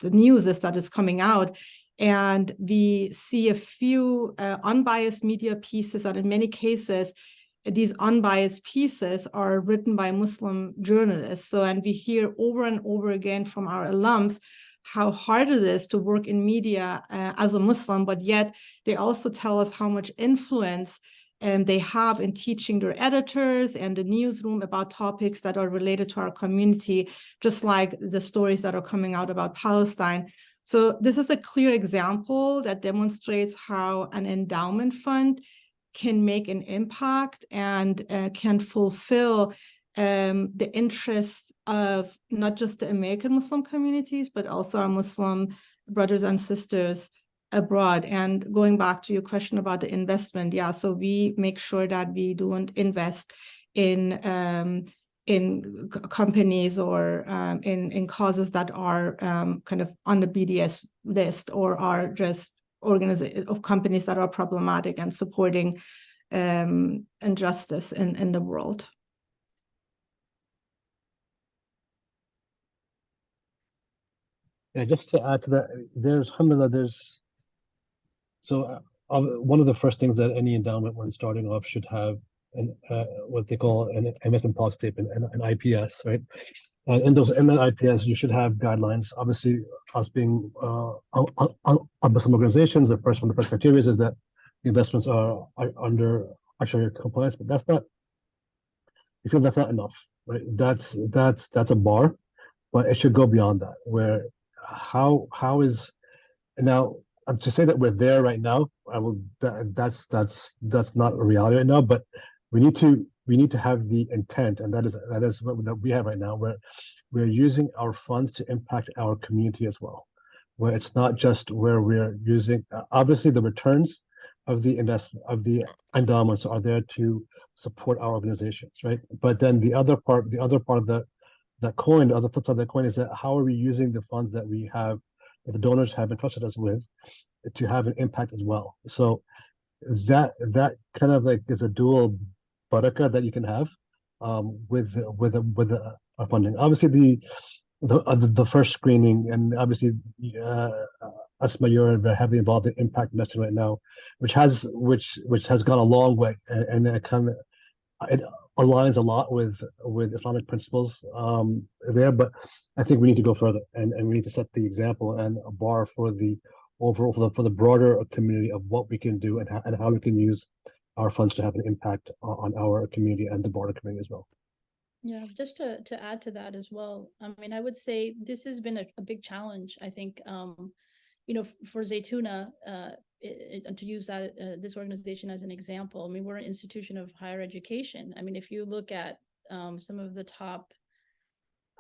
S4: news is that is coming out. And we see a few unbiased media pieces, and in many cases, these unbiased pieces are written by Muslim journalists. So, and we hear over and over again from our alums how hard it is to work in media as a Muslim, but yet they also tell us how much influence they have in teaching their editors and the newsroom about topics that are related to our community, just like the stories that are coming out about Palestine. So this is a clear example that demonstrates how an endowment fund can make an impact and can fulfill the interests of not just the American Muslim communities, but also our Muslim brothers and sisters abroad. And going back to your question about the investment, yeah, so we make sure that we don't invest in companies or in causes that are kind of on the BDS list, or are just companies that are problematic and supporting injustice in the world.
S7: Yeah, just to add to that, one of the first things that any endowment when starting off should have what they call an investment policy statement, an IPS, right? And in that IPS, you should have guidelines. Obviously, us being Muslim organizations, the first criteria is that the investments are under Sharia compliance, but that's not. We feel that's not enough, right? That's a bar, but it should go beyond that. Where how is Now, to say that we're there right now, that's not a reality right now. But we need to have the intent, and that is what we have right now. We're using our funds to impact our community as well, where it's not just where we're using. Obviously, the returns of the endowments are there to support our organizations, right? But then the other part of that coin, the other flip side of that coin, is that how are we using the funds that we have, that the donors have entrusted us with, to have an impact as well. So that kind of like is a dual barakah that you can have with our funding. Obviously, the first screening, and obviously Asma, you're very heavily involved in impact investing right now, which has gone a long way, and it aligns a lot with Islamic principles there. But I think we need to go further, and we need to set the example and a bar for the overall for the broader community of what we can do and how we can use our funds to have an impact on our community and the broader community as well.
S6: Yeah, just to add to that as well. I mean, I would say this has been a big challenge. I think, for Zaytuna, to use that this organization as an example. I mean, we're an institution of higher education. I mean, if you look at some of the top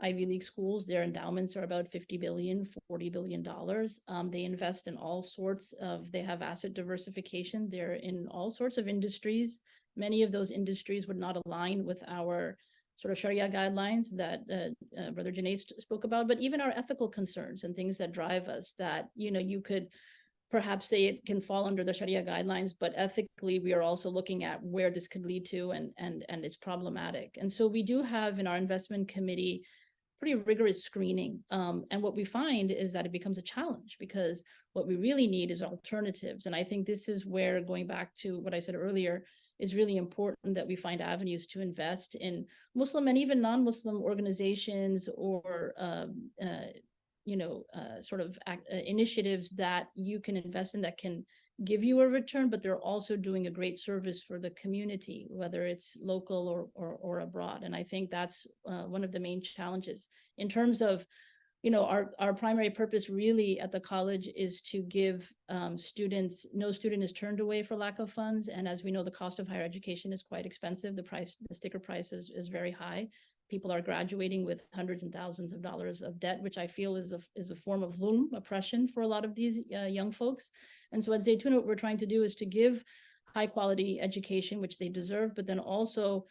S6: Ivy League schools, their endowments are about $50 billion, $40 billion. They invest in all sorts of, they have asset diversification. They're in all sorts of industries. Many of those industries would not align with our sort of Sharia guidelines that Brother Junaid spoke about, but even our ethical concerns and things that drive us that, you could perhaps say it can fall under the Sharia guidelines, but ethically, we are also looking at where this could lead to and it's problematic. And so we do have in our investment committee pretty rigorous screening. And what we find is that it becomes a challenge because what we really need is alternatives. And I think this is where, going back to what I said earlier, is really important that we find avenues to invest in Muslim and even non-Muslim organizations or initiatives that you can invest in that can give you a return, but they're also doing a great service for the community, whether it's local or abroad. And I think that's one of the main challenges in terms of, our primary purpose really at the college is to give students, no student is turned away for lack of funds. And as we know, the cost of higher education is quite expensive. The sticker price is very high. People are graduating with hundreds and thousands of dollars of debt, which I feel is a form of zulm, oppression for a lot of these young folks. And so at Zaytuna, what we're trying to do is to give high quality education, which they deserve, but then also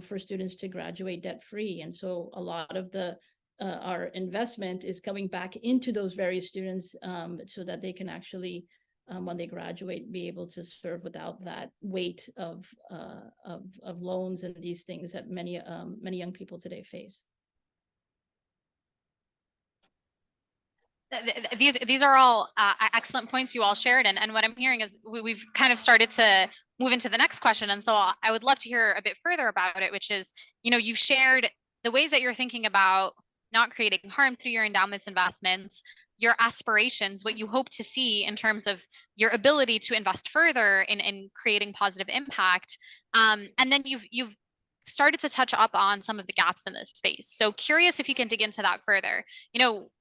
S6: for students to graduate debt free. And so a lot of our investment is coming back into those various students so that they can actually, when they graduate, be able to serve without that weight of loans and these things that many young people today face.
S5: These are all excellent points you all shared, and what I'm hearing is we've kind of started to move into the next question, and so I would love to hear a bit further about it, which is, you've shared the ways that you're thinking about not creating harm through your endowments investments, your aspirations, what you hope to see in terms of your ability to invest further in creating positive impact, and then you've started to touch up on some of the gaps in this space. So curious if you can dig into that further.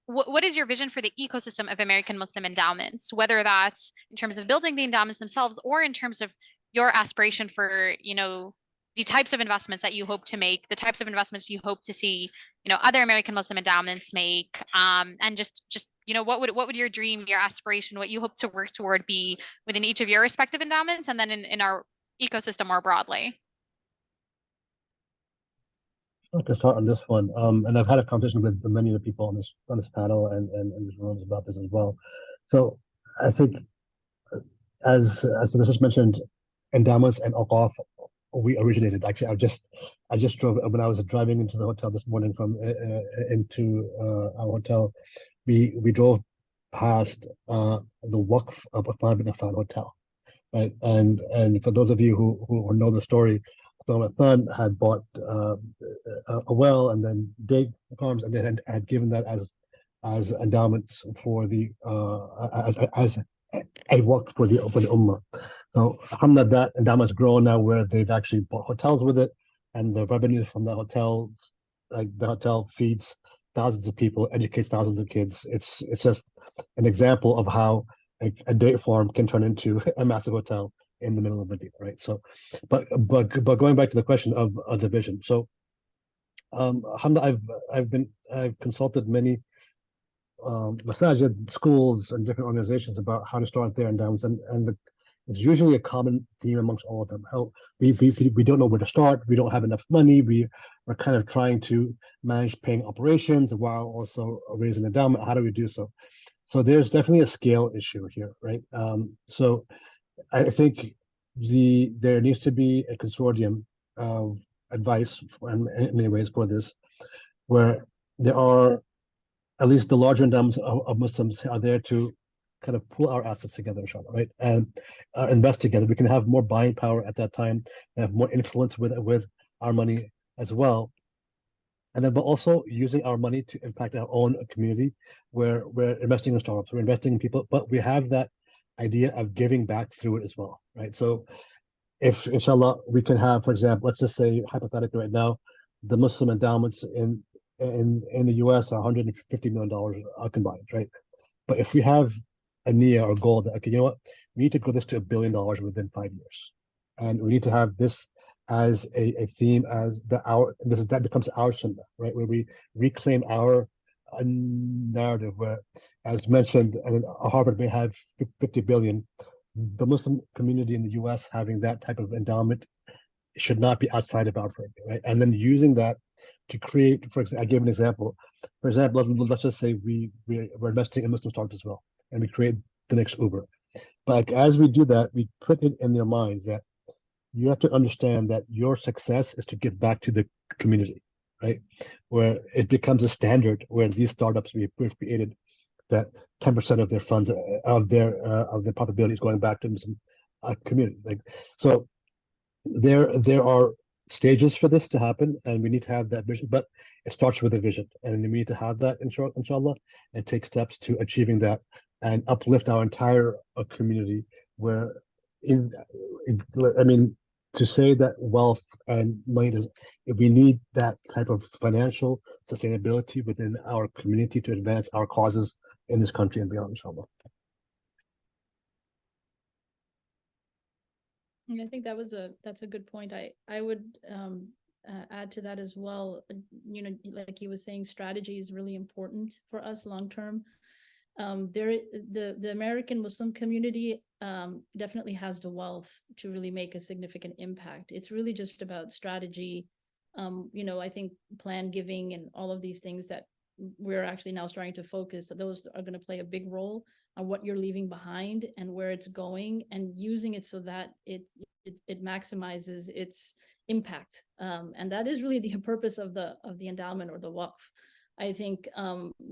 S5: What is your vision for the ecosystem of American Muslim endowments, whether that's in terms of building the endowments themselves or in terms of your aspiration for, the types of investments that you hope to make, the types of investments you hope to see, other American Muslim endowments make, and just what would your dream, your aspiration, what you hope to work toward be within each of your respective endowments, and then in our ecosystem more broadly?
S7: I can start on this one, and I've had a conversation with many of the people on this panel and in these rooms about this as well. So I think, as the just mentioned, endowments and awqaf, we originated. Actually, I just drove when I was driving into the hotel this morning from into our hotel. We drove past the waqf of Uthman bin Affan Hotel, right? And for those of you who know the story, Uthman had bought a well and then date farms, and then had given that as endowments for the as a waqf for the ummah. So alhamdulillah, that endowment's grown now where they've actually bought hotels with it, and the revenues from the hotel, like the hotel feeds thousands of people, educates thousands of kids. It's just an example of how a date farm can turn into a massive hotel in the middle of Medina, right? So, but going back to the question of the vision. So, alhamdulillah, I've consulted many masajid, schools, and different organizations about how to start their endowments, and it's usually a common theme amongst all of them. How we don't know where to start. We don't have enough money. We are kind of trying to manage paying operations while also raising endowment. How do we do so? So there's definitely a scale issue here, right? So I think there needs to be a consortium of advice, in many ways, for this, where there are at least the larger endowments of Muslims are there to kind of pull our assets together, inshallah, right? And invest together. We can have more buying power at that time and have more influence with our money as well. And then, but also using our money to impact our own community, where we're investing in startups, we're investing in people, but we have that idea of giving back through it as well, right? So if, inshallah, we can have, for example, let's just say hypothetically right now, the Muslim endowments in the US are $150 million combined, right? But if we have a niyyah or goal that, okay, you know what, we need to grow this to $1 billion within 5 years, and we need to have this as a theme, as that becomes our sunnah, right? Where we reclaim our narrative, where, as mentioned, Harvard may have 50 billion. The Muslim community in the US having that type of endowment should not be outside of our purview, right? And then using that to create, for example, I gave an example. For example, let's just say we're investing in Muslim startups as well, and we create the next Uber. But as we do that, we put it in their minds that you have to understand that your success is to give back to the community, right? Where it becomes a standard where these startups we've created, that 10% of their funds of their profitability is going back to Muslim community. Like, so there are stages for this to happen, and we need to have that vision, but it starts with a vision, and we need to have that, inshallah, and take steps to achieving that and uplift our entire community. Where I mean, to say that wealth and money we need that type of financial sustainability within our community to advance our causes in this country and beyond, inshallah.
S6: I think that's a good point. I would add to that as well. You know, like he was saying, strategy is really important for us long term. The American Muslim community definitely has the wealth to really make a significant impact. It's really just about strategy. You know, I think plan giving and all of these things that we're actually now starting to focus, those are going to play a big role on what you're leaving behind and where it's going, and using it so that it maximizes its impact. And that is really the purpose of the endowment or the waqf. I think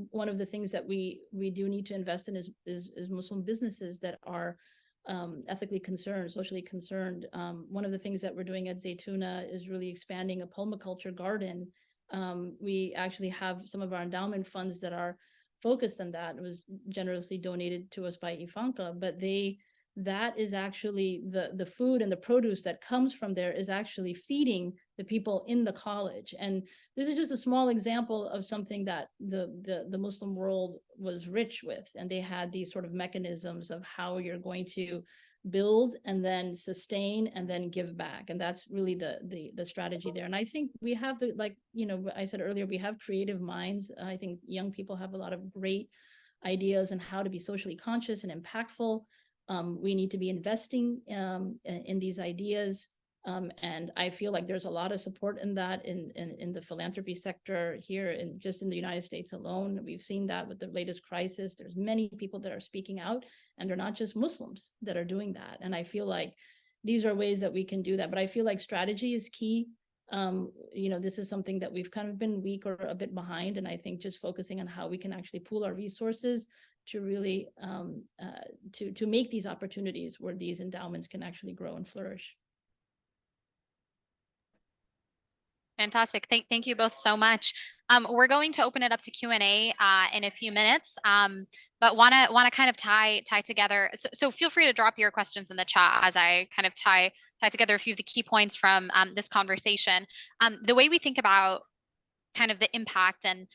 S6: one of the things that we do need to invest in is Muslim businesses that are ethically concerned, socially concerned. One of the things that we're doing at Zaytuna is really expanding a permaculture garden. We actually have some of our endowment funds that are focused on that. It was generously donated to us by Ifanka, but that is actually the food and the produce that comes from there is actually feeding the people in the college. And this is just a small example of something that the Muslim world was rich with, and they had these sort of mechanisms of how you're going to build and then sustain and then give back. And that's really the strategy there. And I think we have like, you know, I said earlier, we have creative minds. I think young people have a lot of great ideas on how to be socially conscious and impactful. We need to be investing in these ideas. And I feel like there's a lot of support in that in the philanthropy sector here, just in the United States alone. We've seen that with the latest crisis. There's many people that are speaking out, and they're not just Muslims that are doing that. And I feel like these are ways that we can do that. But I feel like strategy is key. You know, this is something that we've kind of been weak or a bit behind. And I think just focusing on how we can actually pool our resources to really to make these opportunities where these endowments can actually grow and flourish.
S5: Fantastic. Thank you both so much. We're going to open it up to Q&A in a few minutes, but want to kind of tie together. So feel free to drop your questions in the chat as I kind of tie together a few of the key points from this conversation. The way we think about kind of the impact and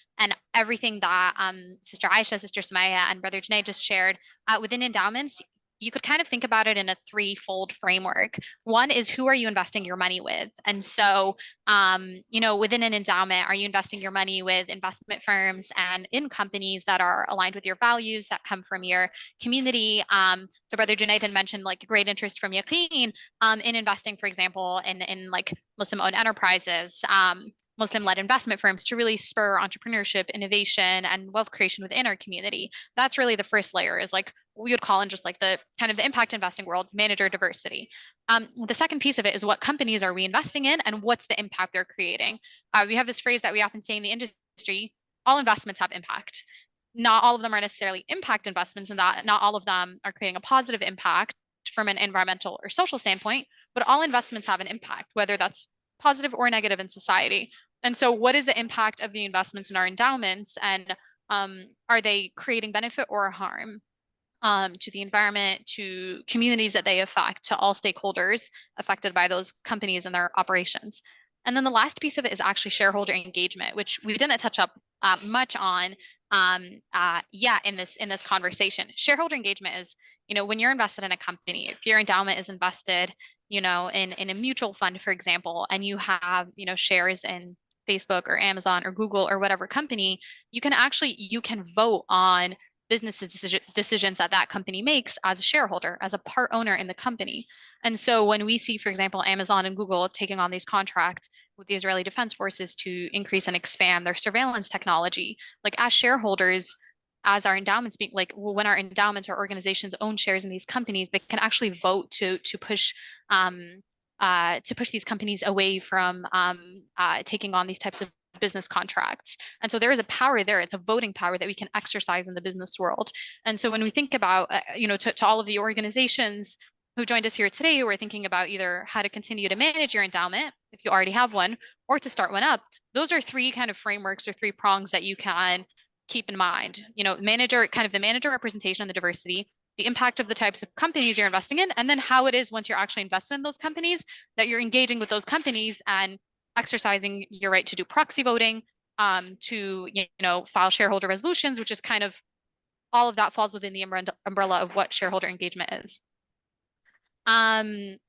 S5: everything that Sister Aisha, Sister Sumaya, and Brother Junaid just shared within endowments, you could kind of think about it in a threefold framework. One is, who are you investing your money with? And so, within an endowment, are you investing your money with investment firms and in companies that are aligned with your values, that come from your community? So Brother Junaid had mentioned like great interest from Yaqeen in investing, for example, in like Muslim-owned enterprises, Muslim-led investment firms to really spur entrepreneurship, innovation, and wealth creation within our community. That's really the first layer, is like we would call in just like the kind of the impact investing world, manager diversity. The second piece of it is, what companies are we investing in and what's the impact they're creating? We have this phrase that we often say in the industry: all investments have impact. Not all of them are necessarily impact investments, in that not all of them are creating a positive impact from an environmental or social standpoint, but all investments have an impact, whether that's positive or negative in society. And so what is the impact of the investments in our endowments, and are they creating benefit or harm to the environment, to communities that they affect, to all stakeholders affected by those companies and their operations? And then the last piece of it is actually shareholder engagement, which we didn't touch up much on yet in this conversation. Shareholder engagement is, when you're invested in a company, if your endowment is invested, in a mutual fund, for example, and you have, shares in Facebook or Amazon or Google or whatever company, you can vote on business decisions that company makes as a shareholder, as a part owner in the company. And so when we see, for example, Amazon and Google taking on these contracts with the Israeli Defense Forces to increase and expand their surveillance technology, like as shareholders, as our endowments being like, when our endowments or organizations own shares in these companies, they can actually vote to push these companies away from taking on these types of business contracts. And so there is a power there. It's a voting power that we can exercise in the business world. And so when we think about, to all of the organizations who joined us here today, who are thinking about either how to continue to manage your endowment, if you already have one, or to start one up, those are three kind of frameworks or three prongs that you can keep in mind. The manager representation and the diversity, the impact of the types of companies you're investing in, and then how it is once you're actually invested in those companies that you're engaging with those companies and exercising your right to do proxy voting, to file shareholder resolutions, which is kind of all of that falls within the umbrella of what shareholder engagement is. And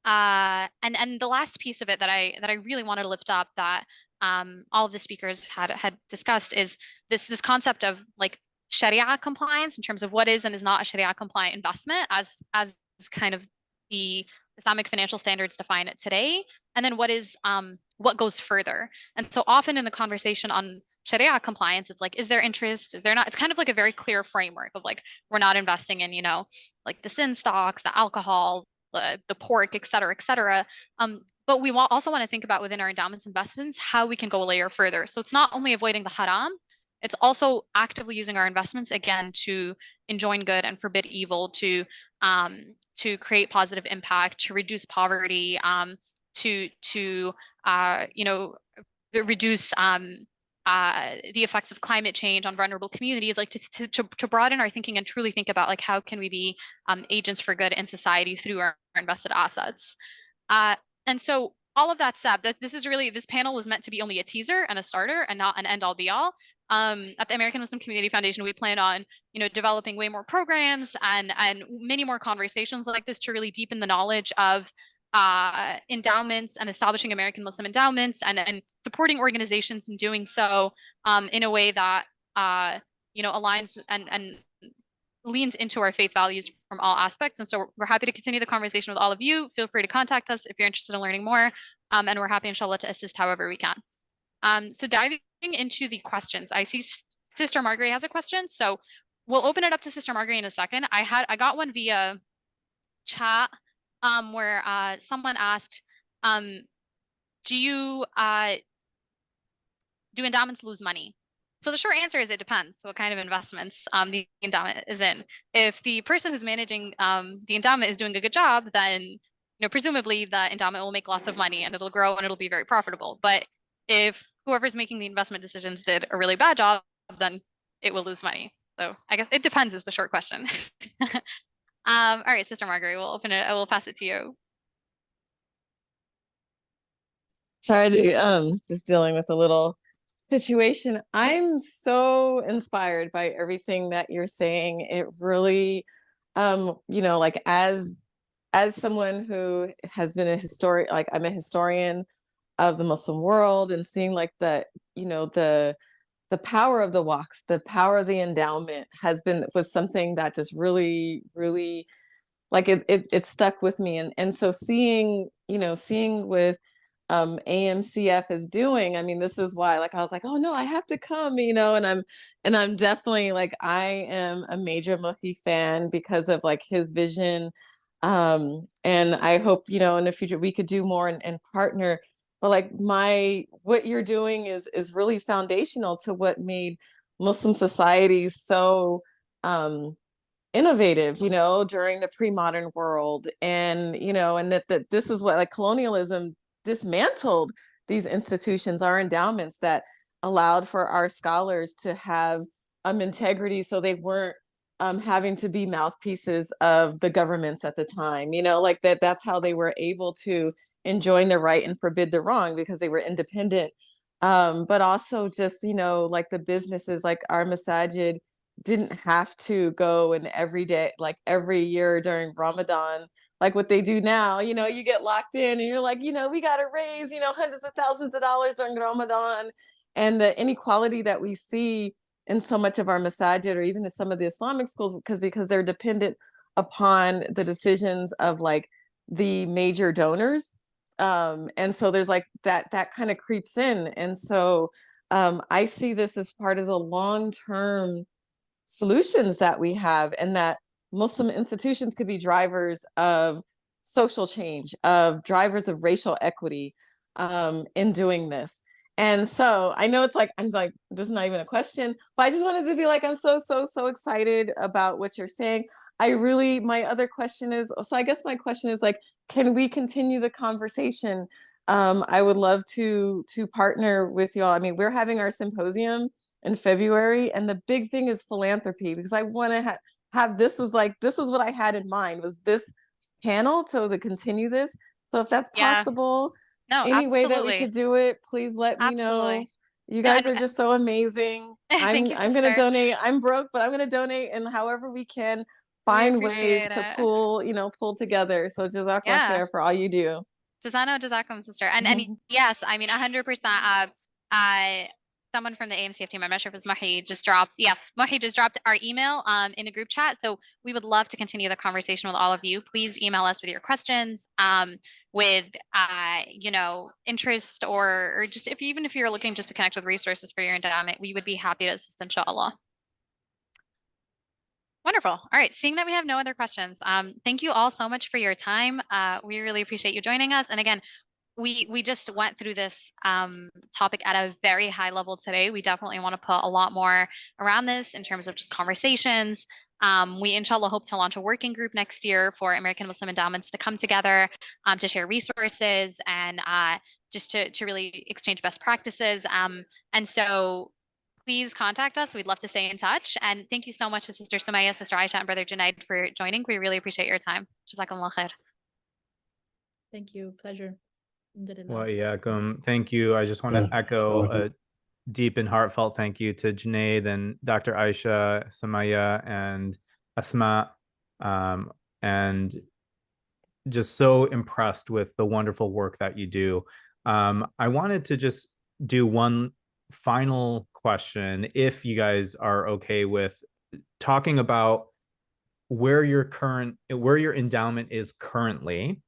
S5: the last piece of it that I really wanted to lift up, that all of the speakers had discussed, is this concept of like Sharia compliance, in terms of what is and is not a Sharia compliant investment, as kind of the Islamic financial standards define it today, and then what goes further. And so often in the conversation on Sharia compliance, it's like, is there interest? Is there not? It's kind of like a very clear framework of like, we're not investing in, like the sin stocks, the alcohol, the pork, et cetera, et cetera. But we also want to think about within our endowments investments, how we can go a layer further. So it's not only avoiding the haram, it's also actively using our investments, again, to enjoin good and forbid evil, to create positive impact, to reduce poverty, to reduce the effects of climate change on vulnerable communities, like to broaden our thinking and truly think about like, how can we be agents for good in society through our invested assets. And so all of that said, this panel was meant to be only a teaser and a starter and not an end all be all. At the American Muslim Community Foundation, we plan on, developing way more programs and many more conversations like this to really deepen the knowledge of endowments and establishing American Muslim endowments and supporting organizations in doing so in a way that, aligns and leans into our faith values from all aspects. And so we're happy to continue the conversation with all of you. Feel free to contact us if you're interested in learning more. And we're happy, inshallah, to assist however we can. So diving into the questions, I see Sister Marguerite has a question. So we'll open it up to Sister Marguerite in a second. I got one via chat where someone asked, do endowments lose money? So the short answer is it depends what kind of investments the endowment is in. If the person who's managing the endowment is doing a good job, then presumably the endowment will make lots of money and it'll grow and it'll be very profitable. But if whoever's making the investment decisions did a really bad job, then it will lose money. So I guess it depends is the short question. All right, Sister Marguerite, we'll open it. I will pass it to you.
S8: Sorry, just dealing with a little situation. I'm so inspired by everything that you're saying. It really, like as someone who has been a historian, like I'm a historian of the Muslim world, and seeing like the power of the waqf, the power of the endowment was something that just really, really like it stuck with me. And so seeing with AMCF is doing, I mean, this is why like I was like, oh no, I have to come, and I'm definitely like I am a major Muhi fan because of like his vision. And I hope, in the future we could do more and partner. But like what you're doing is really foundational to what made Muslim societies so innovative, during the pre-modern world. And and that this is what like colonialism dismantled these institutions, our endowments that allowed for our scholars to have integrity, so they weren't having to be mouthpieces of the governments at the time, like that's how they were able to enjoin the right and forbid the wrong, because they were independent. But also just like the businesses, like our masajid didn't have to go and every day, like every year during Ramadan, like what they do now, you get locked in and you're like, we got to raise, hundreds of thousands of dollars during Ramadan. And the inequality that we see in so much of our masajid, or even in some of the Islamic schools, because they're dependent upon the decisions of like the major donors. And so there's like that kind of creeps in. And so I see this as part of the long-term solutions that we have, and that Muslim institutions could be drivers of social change, of drivers of racial equity, in doing this. And so I know I'm like, this is not even a question, but I just wanted to be like, I'm so, so, so excited about what you're saying. My other question is, so I guess my question is like, can we continue the conversation? I would love to partner with y'all. I mean, we're having our symposium in February, and the big thing is philanthropy, because I want to have this is what I had in mind, was this panel to continue this. So if that's
S5: Yeah.
S8: possible,
S5: No,
S8: any way that we
S5: absolutely.
S8: could do it, please let me know.
S5: Absolutely.
S8: You
S5: No,
S8: guys
S5: and
S8: are just so amazing.
S5: thank you,
S8: I'm gonna
S5: sister.
S8: donate. I'm broke, but I'm gonna donate, and however we can
S5: We
S8: find ways
S5: appreciate
S8: to
S5: it.
S8: pull together. So jazakallah
S5: Yeah.
S8: khair for all you do.
S5: Jazano, Jazakum, sister. And yes, I mean 100%. Someone from the AMCF team, I'm not sure if it's Mahi, just dropped. Yes, Mahi just dropped our email in the group chat. So we would love to continue the conversation with all of you. Please email us with your questions, with interest, or just even if you're looking just to connect with resources for your endowment, we would be happy to assist, inshallah. Wonderful. All right. Seeing that we have no other questions, thank you all so much for your time. We really appreciate you joining us. And again, we just went through this topic at a very high level today. We definitely want to put a lot more around this in terms of just conversations. We inshallah hope to launch a working group next year for American Muslim endowments to come together to share resources and just to really exchange best practices. And so please contact us. We'd love to stay in touch. And thank you so much to Sister Sumaya, Sister Aisha, and Brother Junaid for joining. We really appreciate your time. Jazakumullah khair.
S6: Thank you. Pleasure.
S1: Well, yeah, thank you. I just want to echo a deep and heartfelt thank you to Junaid and Dr. Aisha, Samaya, and Asma, and just so impressed with the wonderful work that you do. I wanted to just do one final question, if you guys are okay with talking about where your endowment is currently,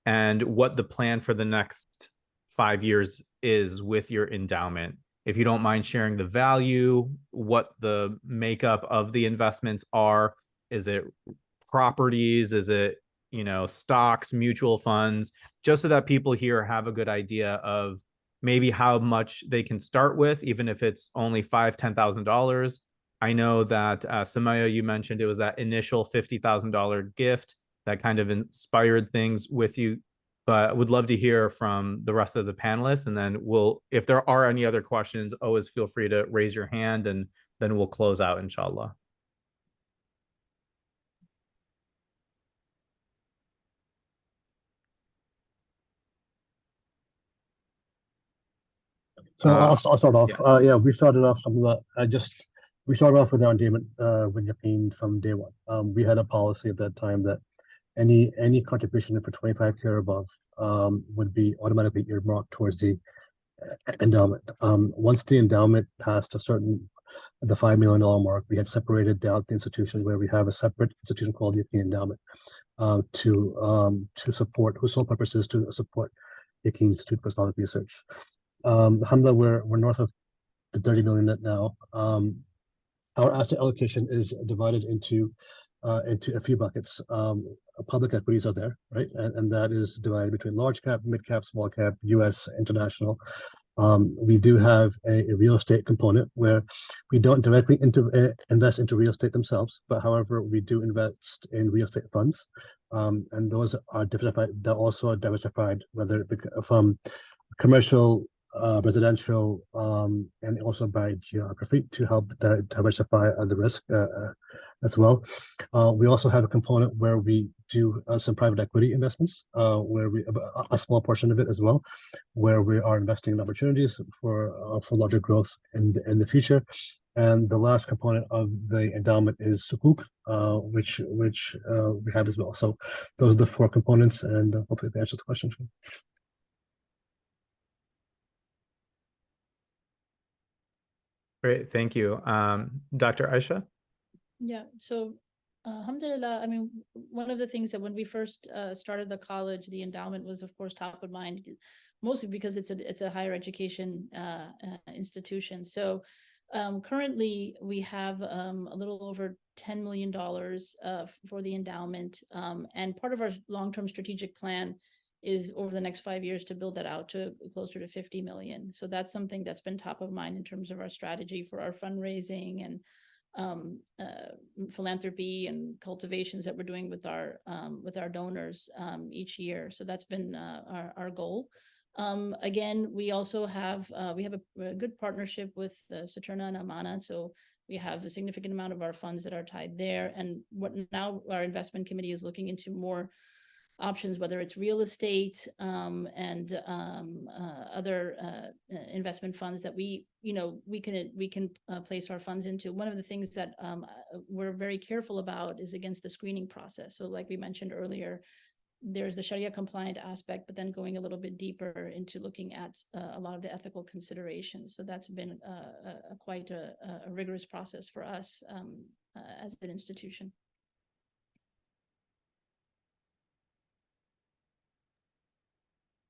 S1: and what the plan for the next 5 years is with your endowment. If you don't mind sharing the value, what the makeup of the investments are. Is it properties? Is it, stocks, mutual funds? Just so that people here have a good idea of maybe how much they can start with, even if it's only $5,000-$10,000. I know that Samaya, you mentioned it was that initial $50,000 gift that kind of inspired things with you, but would love to hear from the rest of the panelists. And then if there are any other questions, always feel free to raise your hand, and then we'll close out, inshallah.
S7: So I'll start off.
S1: yeah.
S7: Yeah, we started off. We started off with our endowment with Yaqeen from day one. We had a policy at that time that any contribution for 25K or above would be automatically earmarked towards the endowment. Once the endowment passed the $5 million mark, we had separated out the institution where we have a separate institution called the Yaqeen Endowment to support, whose sole purpose is to support Yaqeen Institute for Islamic Research. Alhamdulillah, we're north of the 30 million net now. Our asset allocation is divided into a few buckets. Public equities are there, right? And that is divided between large cap, mid cap, small cap, US, international. We do have a real estate component where we don't directly invest into real estate themselves, but however, we do invest in real estate funds. And those are diversified, they're also diversified, whether from commercial, residential, and also by geography to help diversify the risk as well. We also have a component where we do some private equity investments, where a small portion of it as well, where we are investing in opportunities for larger growth in the future. And the last component of the endowment is sukuk, which we have as well. So those are the four components, and hopefully that answers the question.
S1: Great, thank you. Dr. Aisha?
S6: Yeah, so alhamdulillah, I mean, one of the things that when we first started the college, the endowment was of course top of mind, mostly because it's a higher education institution. So currently we have a little over $10 million for the endowment, and part of our long-term strategic plan is over the next 5 years to build that out to closer to 50 million. So that's something that's been top of mind in terms of our strategy for our fundraising and philanthropy and cultivations that we're doing with our donors each year. So that's been our goal. Again, we also have a good partnership with Saturna and Amana. So we have a significant amount of our funds that are tied there. And what now our investment committee is looking into more options, whether it's real estate and other investment funds that we can place our funds into. One of the things that we're very careful about is against the screening process. So like we mentioned earlier, there's the Sharia compliant aspect, but then going a little bit deeper into looking at a lot of the ethical considerations. So that's been quite a rigorous process for us as an institution.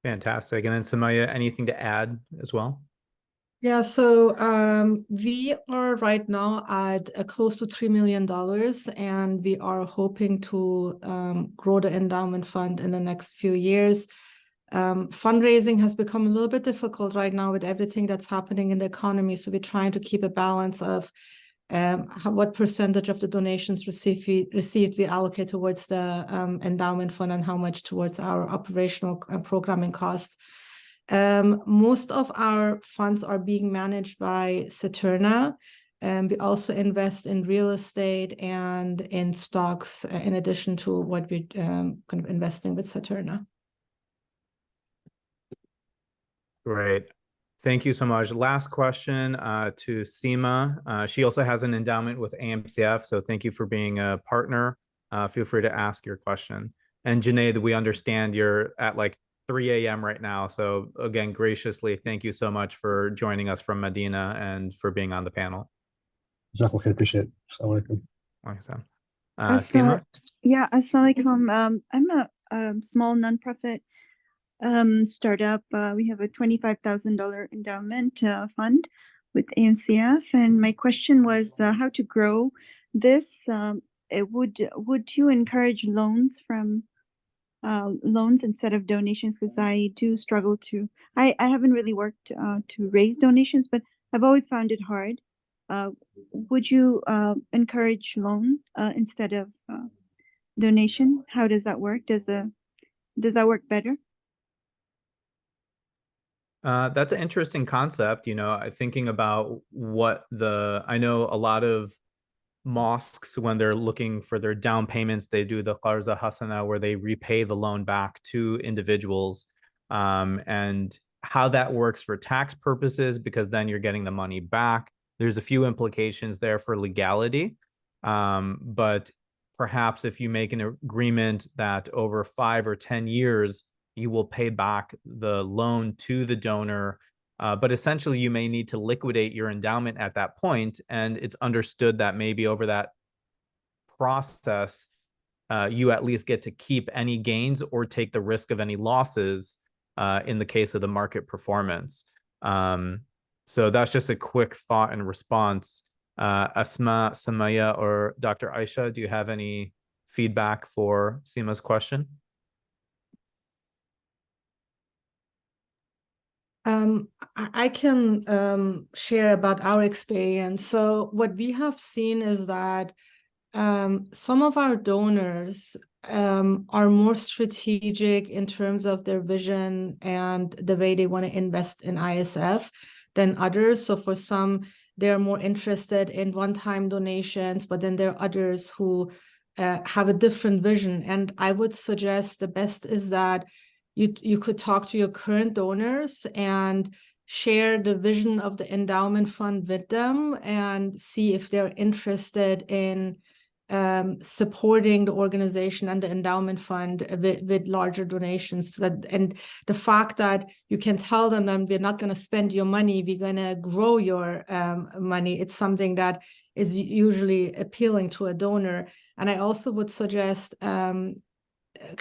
S1: Fantastic. And then Samaya, anything to add as well?
S4: Yeah, so we are right now at close to $3 million, and we are hoping to grow the endowment fund in the next few years. Fundraising has become a little bit difficult right now with everything that's happening in the economy. So we're trying to keep a balance of what percentage of the donations received we allocate towards the endowment fund and how much towards our operational and programming costs. Most of our funds are being managed by Saturna. We also invest in real estate and in stocks in addition to what we're kind of investing with Saturna.
S1: Great. Thank you so much. Last question to Seema. She also has an endowment with AMCF, so thank you for being a partner. Feel free to ask your question. And Junaid, we understand you're at like 3 a.m. right now. So again, graciously, thank you so much for joining us from Medina and for being on the panel.
S7: Okay, appreciate it. Assalamu
S1: alaikum.
S9: Seema? Yeah, assalamu alaikum. I'm a small nonprofit startup. We have a $25,000 endowment fund with AMCF, and my question was how to grow this. Would you encourage loans instead of donations? Because I do struggle to. I haven't really worked to raise donations, but I've always found it hard. Would you encourage loan instead of donation? How does that work? Does that work better?
S1: That's an interesting concept. Thinking about I know a lot of mosques, when they're looking for their down payments, they do the qarza hasana, where they repay the loan back to individuals. And how that works for tax purposes, because then you're getting the money back. There's a few implications there for legality. But perhaps if you make an agreement that over 5 or 10 years, you will pay back the loan to the donor, but essentially you may need to liquidate your endowment at that point, and it's understood that maybe over that process, you at least get to keep any gains or take the risk of any losses in the case of the market performance. So that's just a quick thought and response. Asma, Samaya, or Dr. Aisha, do you have any feedback for Seema's question?
S4: I can share about our experience. So what we have seen is that some of our donors are more strategic in terms of their vision and the way they want to invest in ISF than others. So for some, they're more interested in one-time donations, but then there are others who have a different vision. And I would suggest the best is that you could talk to your current donors and share the vision of the endowment fund with them and see if they're interested in supporting the organization and the endowment fund with larger donations. And the fact that you can tell them that we're not going to spend your money, we're going to grow your money, it's something that is usually appealing to a donor. And I also would suggest kind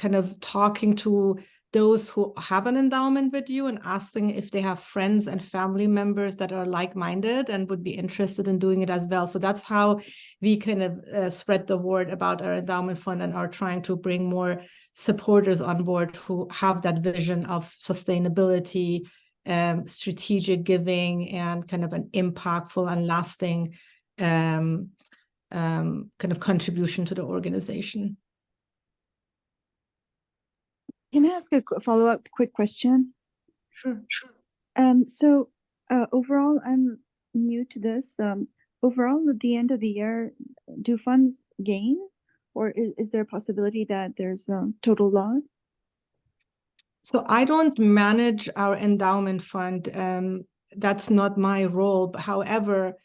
S4: of talking to those who have an endowment with you and asking if they have friends and family members that are like-minded and would be interested in doing it as well. So that's how we kind of spread the word about our endowment fund and are trying to bring more supporters on board who have that vision of sustainability, strategic giving, and kind of an impactful and lasting kind of contribution to the organization.
S9: Can I ask a follow-up quick question?
S4: Sure.
S9: So overall, I'm new to this. Overall, at the end of the year, do funds gain, or is there a possibility that there's a total loss?
S4: So I don't manage our endowment fund. That's not my role. However,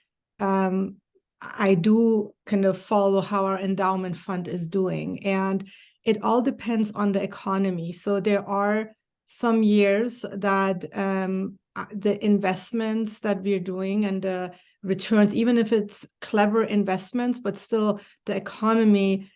S4: I do kind of follow how our endowment fund is doing, and it all depends on the economy. So there are some years that the investments that we're doing and the returns, even if it's clever investments, but still the economy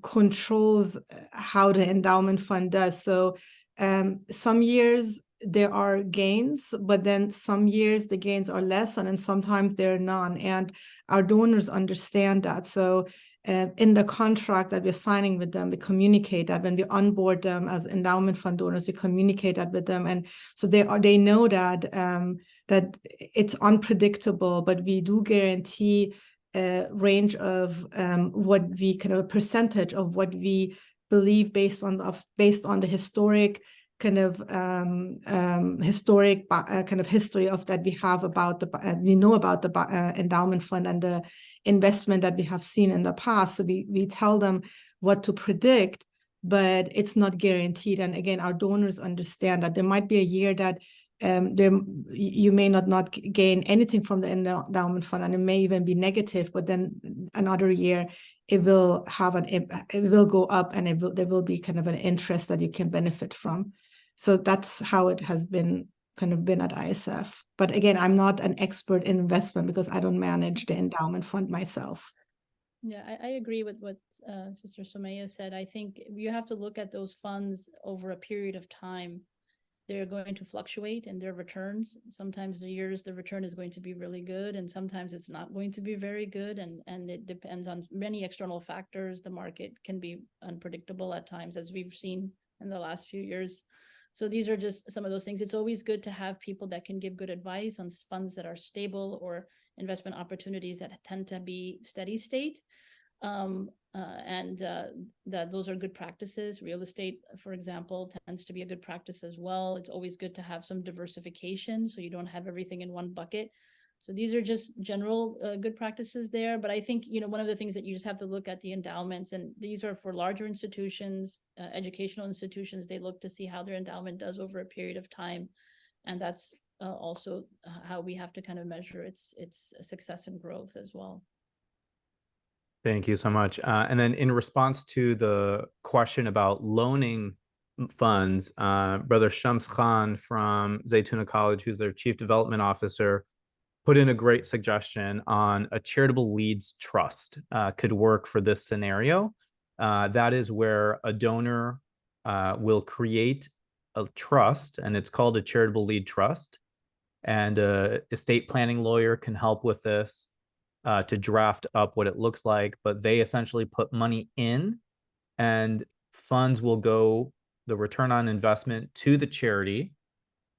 S4: controls how the endowment fund does. So some years there are gains, but then some years the gains are less, and then sometimes there are none. And our donors understand that. So in the contract that we're signing with them, we communicate that. When we onboard them as endowment fund donors, we communicate that with them, and so they know that that it's unpredictable, but we do guarantee a range of what we kind of a percentage of what we believe based on the historic kind of historic kind of history of that we have about the we know about the endowment fund and the investment that we have seen in the past. So we tell them what to predict, but it's not guaranteed. And again, our donors understand that there might be a year that you may not gain anything from the endowment fund, and it may even be negative, but then another year it will have it will go up, and there will be kind of an interest that you can benefit from. So that's how it has been at ISF. But again, I'm not an expert in investment because I don't manage the endowment fund myself.
S6: Yeah, I agree with what Sister Sumaya said. I think you have to look at those funds over a period of time. They're going to fluctuate in their returns. Sometimes the years the return is going to be really good, and sometimes it's not going to be very good. And it depends on many external factors. The market can be unpredictable at times, as we've seen in the last few years. So these are just some of those things. It's always good to have people that can give good advice on funds that are stable or investment opportunities that tend to be steady state. That those are good practices. Real estate, for example, tends to be a good practice as well. It's always good to have some diversification so you don't have everything in one bucket. So these are just general good practices there. But I think, one of the things that you just have to look at the endowments, and these are for larger institutions, educational institutions, they look to see how their endowment does over a period of time. And that's also how we have to kind of measure its success and growth as well.
S1: Thank you so much. And then in response to the question about loaning funds, Brother Shams Khan from Zaytuna College, who's their Chief Development Officer, put in a great suggestion on a charitable leads trust could work for this scenario. That is where a donor will create a trust, and it's called a charitable lead trust. And an estate planning lawyer can help with this to draft up what it looks like, but they essentially put money in, and funds will go, the return on investment, to the charity.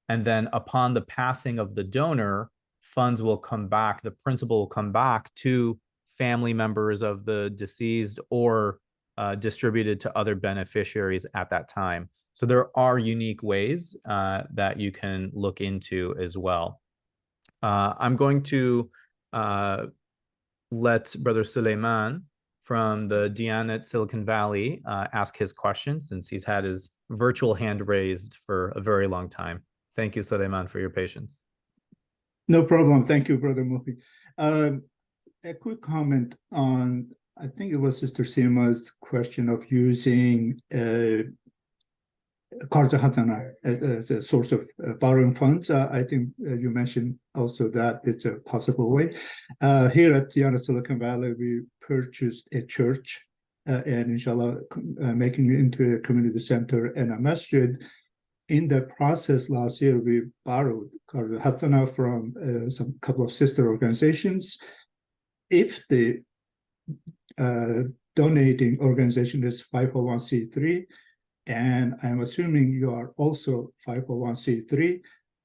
S1: And then upon the passing of the donor, funds will come back, the principal will come back to family members of the deceased or distributed to other beneficiaries at that time. So there are unique ways that you can look into as well. I'm going to let Brother Suleiman from the Diyanet Silicon Valley ask his question, since he's had his virtual hand raised for a very long time. Thank you, Suleiman, for your patience.
S10: No problem. Thank you, Brother Muhi. A quick comment on, I think it was Sister Seema's question of using Qarz Hatana as a source of borrowing funds. I think you mentioned also that it's a possible way. Here at Diyanet Silicon Valley, we purchased a church and inshallah making it into a community center and a masjid. In the process last year, we borrowed Qarz Hatana from some couple of sister organizations. If the donating organization is 501c3, and I'm assuming you are also 501c3,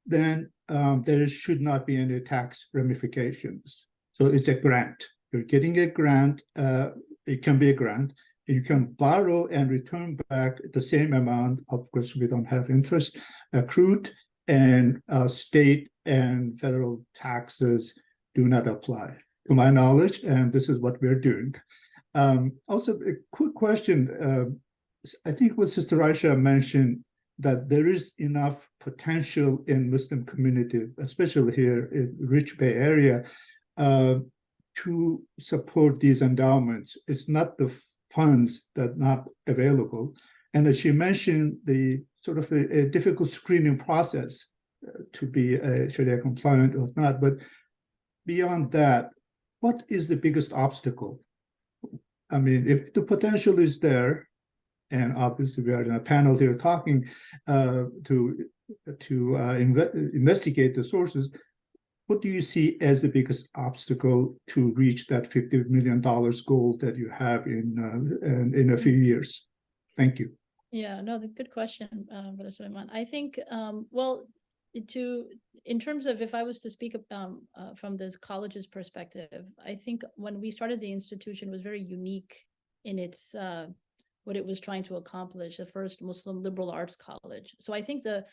S10: then there should not be any tax ramifications. So it's a grant. You're getting a grant. It can be a grant. You can borrow and return back the same amount. Of course, we don't have interest accrued, and state and federal taxes do not apply, to my knowledge, and this is what we're doing. Also, a quick question. I think what Sister Aisha mentioned, that there is enough potential in Muslim community, especially here in Rich Bay area, to support these endowments. It's not the funds that are not available. And as she mentioned, the sort of a difficult screening process to be Sharia compliant or not. But beyond that, what is the biggest obstacle? I mean, if the potential is there, and obviously we are in a panel here talking to investigate the sources, what do you see as the biggest obstacle to reach that $50 million goal that you have in a few years? Thank you.
S6: Yeah, no, good question, Brother Suleiman. I think, well, in terms of, if I was to speak from this college's perspective, I think when we started the institution, it was very unique in its what it was trying to accomplish, the first Muslim liberal arts college. So I think the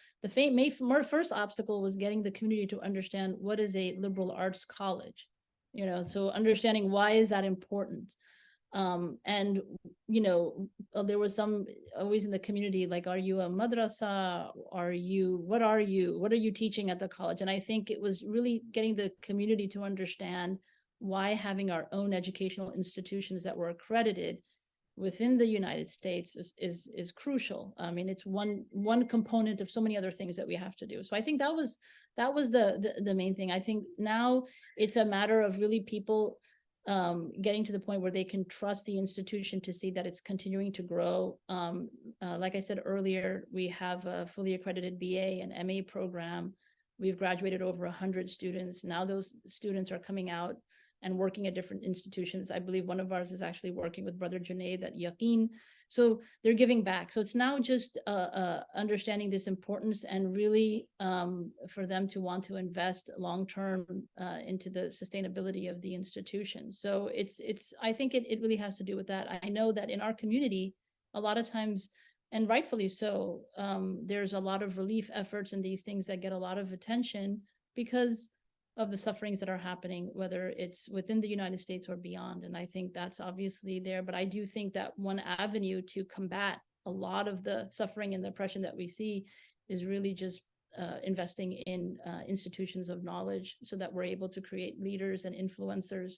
S6: first obstacle was getting the community to understand what is a liberal arts college, you know, so understanding why is that important. And, you know, there was some always in the community, like, are you a madrasa? What are you teaching at the college? And I think it was really getting the community to understand why having our own educational institutions that were accredited within the United States is crucial. I mean, it's one component of so many other things that we have to do. So I think that was the main thing. I think now it's a matter of really people getting to the point where they can trust the institution to see that it's continuing to grow. Like I said earlier, we have a fully accredited BA and MA program. We've graduated over 100 students. Now those students are coming out and working at different institutions. I believe one of ours is actually working with Brother Junaid at Yaqeen. So they're giving back. So it's now just understanding this importance and really for them to want to invest long-term into the sustainability of the institution. So I think it really has to do with that. I know that in our community, a lot of times, and rightfully so, there's a lot of relief efforts and these things that get a lot of attention because of the sufferings that are happening, whether it's within the United States or beyond. And I think that's obviously there. But I do think that one avenue to combat a lot of the suffering and the oppression that we see is really just investing in institutions of knowledge so that we're able to create leaders and influencers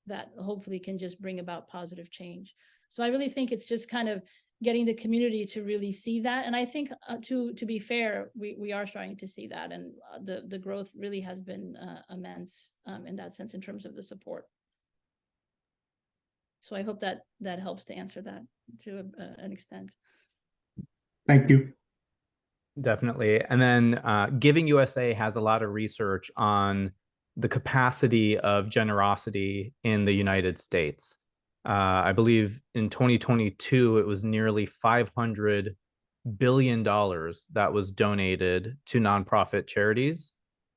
S6: that hopefully can just bring about positive change. So I really think it's just kind of getting the community to really see that. And I think to be fair, we are starting to see that. And the growth really has been immense in that sense in terms of the support. So I hope that that helps to answer that to an extent.
S10: Thank you.
S1: Definitely. And then Giving USA has a lot of research on the capacity of generosity in the United States. I believe in 2022, it was nearly $500 billion that was donated to nonprofit charities.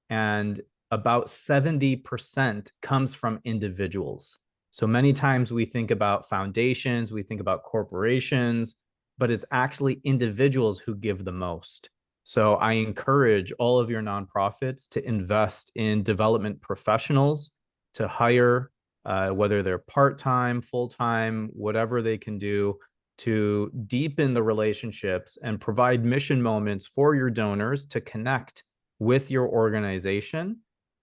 S1: And about 70% comes from individuals. So many times we think about foundations, we think about corporations, but it's actually individuals who give the most. So I encourage all of your nonprofits to invest in development professionals, to hire, whether they're part-time, full-time, whatever they can do, to deepen the relationships and provide mission moments for your donors to connect with your organization,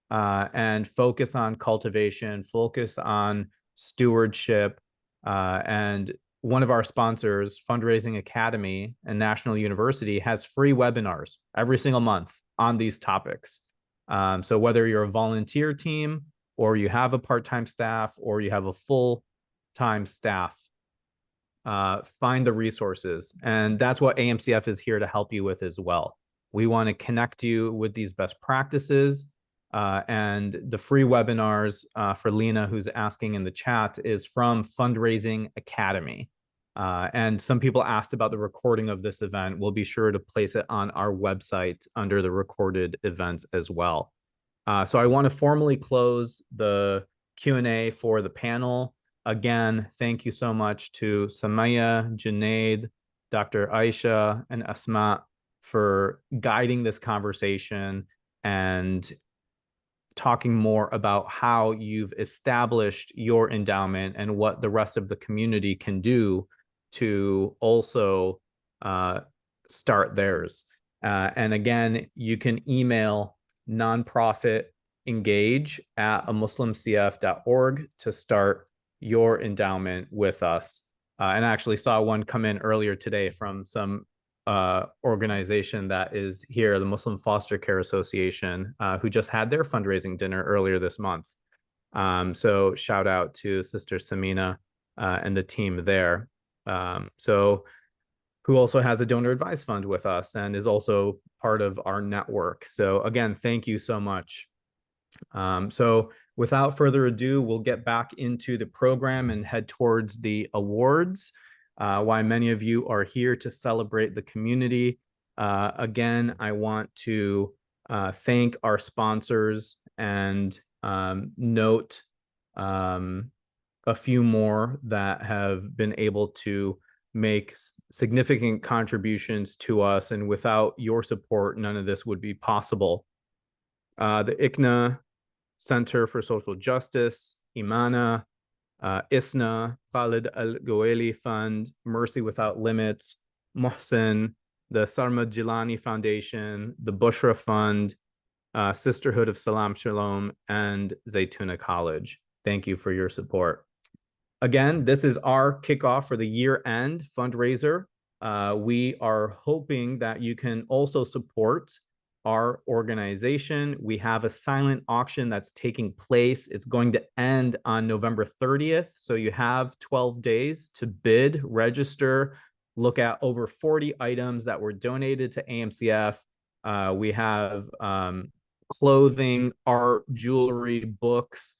S1: and focus on cultivation, focus on stewardship, and one of our sponsors, Fundraising Academy and National University, has free webinars every single month on these topics. So whether you're a volunteer team or you have a part-time staff or you have a full-time staff, find the resources. And that's what AMCF is here to help you with as well. We want to connect you with these best practices. And the free webinars for Lena, who's asking in the chat, is from Fundraising Academy. And some people asked about the recording of this event. We'll be sure to place it on our website under the recorded events as well. So I want to formally close the Q&A for the panel. Again, thank you so much to Samaya, Junaid, Dr. Aisha, and Asma for guiding this conversation and talking more about how you've established your endowment and what the rest of the community can do to also start theirs. And again, you can email nonprofitengage@amuslimcf.org to start your endowment with us. And I actually saw one come in earlier today from some organization that is here, the Muslim Foster Care Association, who just had their fundraising dinner earlier this month. So shout out to Sister Samina and the team there. Who also has a donor advised fund with us and is also part of our network. So again, thank you so much. So without further ado, we'll get back into the program and head towards the awards. Why many of you are here to celebrate the community. Again, I want to thank our sponsors and note a few more that have been able to make significant contributions to us. And without your support, none of this would be possible. The ICNA Center for Social Justice, Imana, ISNA, Khalid Al-Gaweli Fund, Mercy Without Limits, Mohsen, the Sarma Jilani Foundation, the Bushra Fund, Sisterhood of Salam Shalom, and Zaytuna College. Thank you for your support. Again, this is our kickoff for the year-end fundraiser. We are hoping that you can also support our organization. We have a silent auction that's taking place. It's going to end on November 30th. So you have 12 days to bid, register, look at over 40 items that were donated to AMCF. We have clothing, art, jewelry, books,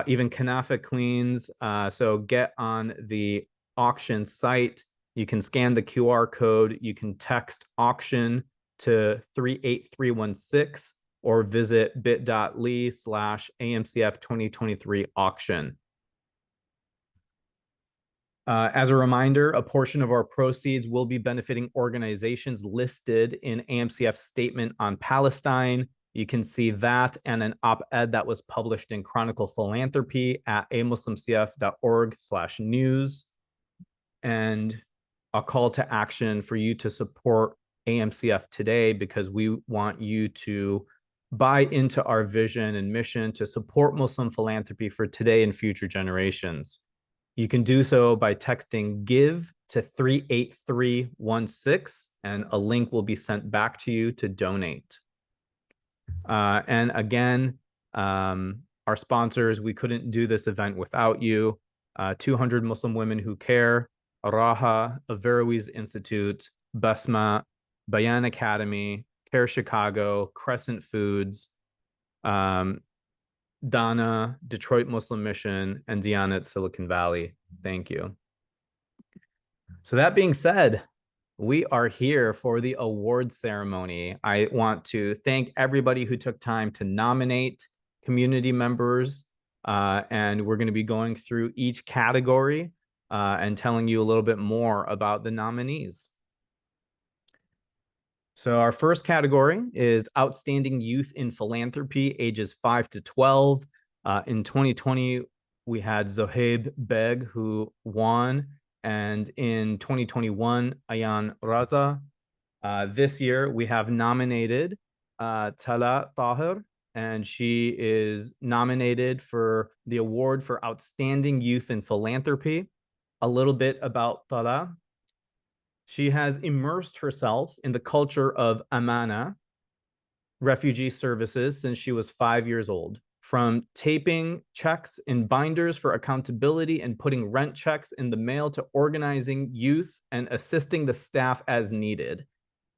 S1: even Kanafa Queens. So get on the auction site. You can scan the QR code. You can text auction to 38316 or visit bit.ly/AMCF 2023 auction. As a reminder, a portion of our proceeds will be benefiting organizations listed in AMCF's statement on Palestine. You can see that and an op-ed that was published in Chronicle Philanthropy at amuslimcf.org/news. And a call to action for you to support AMCF today because we want you to buy into our vision and mission to support Muslim philanthropy for today and future generations. You can do so by texting GIVE to 38316, and a link will be sent back to you to donate. And again, our sponsors, we couldn't do this event without you. 200 Muslim Women Who Care, Raha, Averroes Institute, Basma, Bayan Academy, Care Chicago, Crescent Foods, Dana, Detroit Muslim Mission, and Diyanat Silicon Valley. Thank you. So that being said, we are here for the award ceremony. I want to thank everybody who took time to nominate community members, and we're going to be going through each category and telling you a little bit more about the nominees. So our first category is Outstanding Youth in Philanthropy, ages 5 to 12. In 2020, we had Zohaib Beg, who won, and in 2021, Ayan Raza. This year, we have nominated Tala Tahir, and she is nominated for the award for Outstanding Youth in Philanthropy. A little bit about Tala. She has immersed herself in the culture of Amana, refugee services, since she was 5 years old. From taping checks in binders for accountability and putting rent checks in the mail to organizing youth and assisting the staff as needed.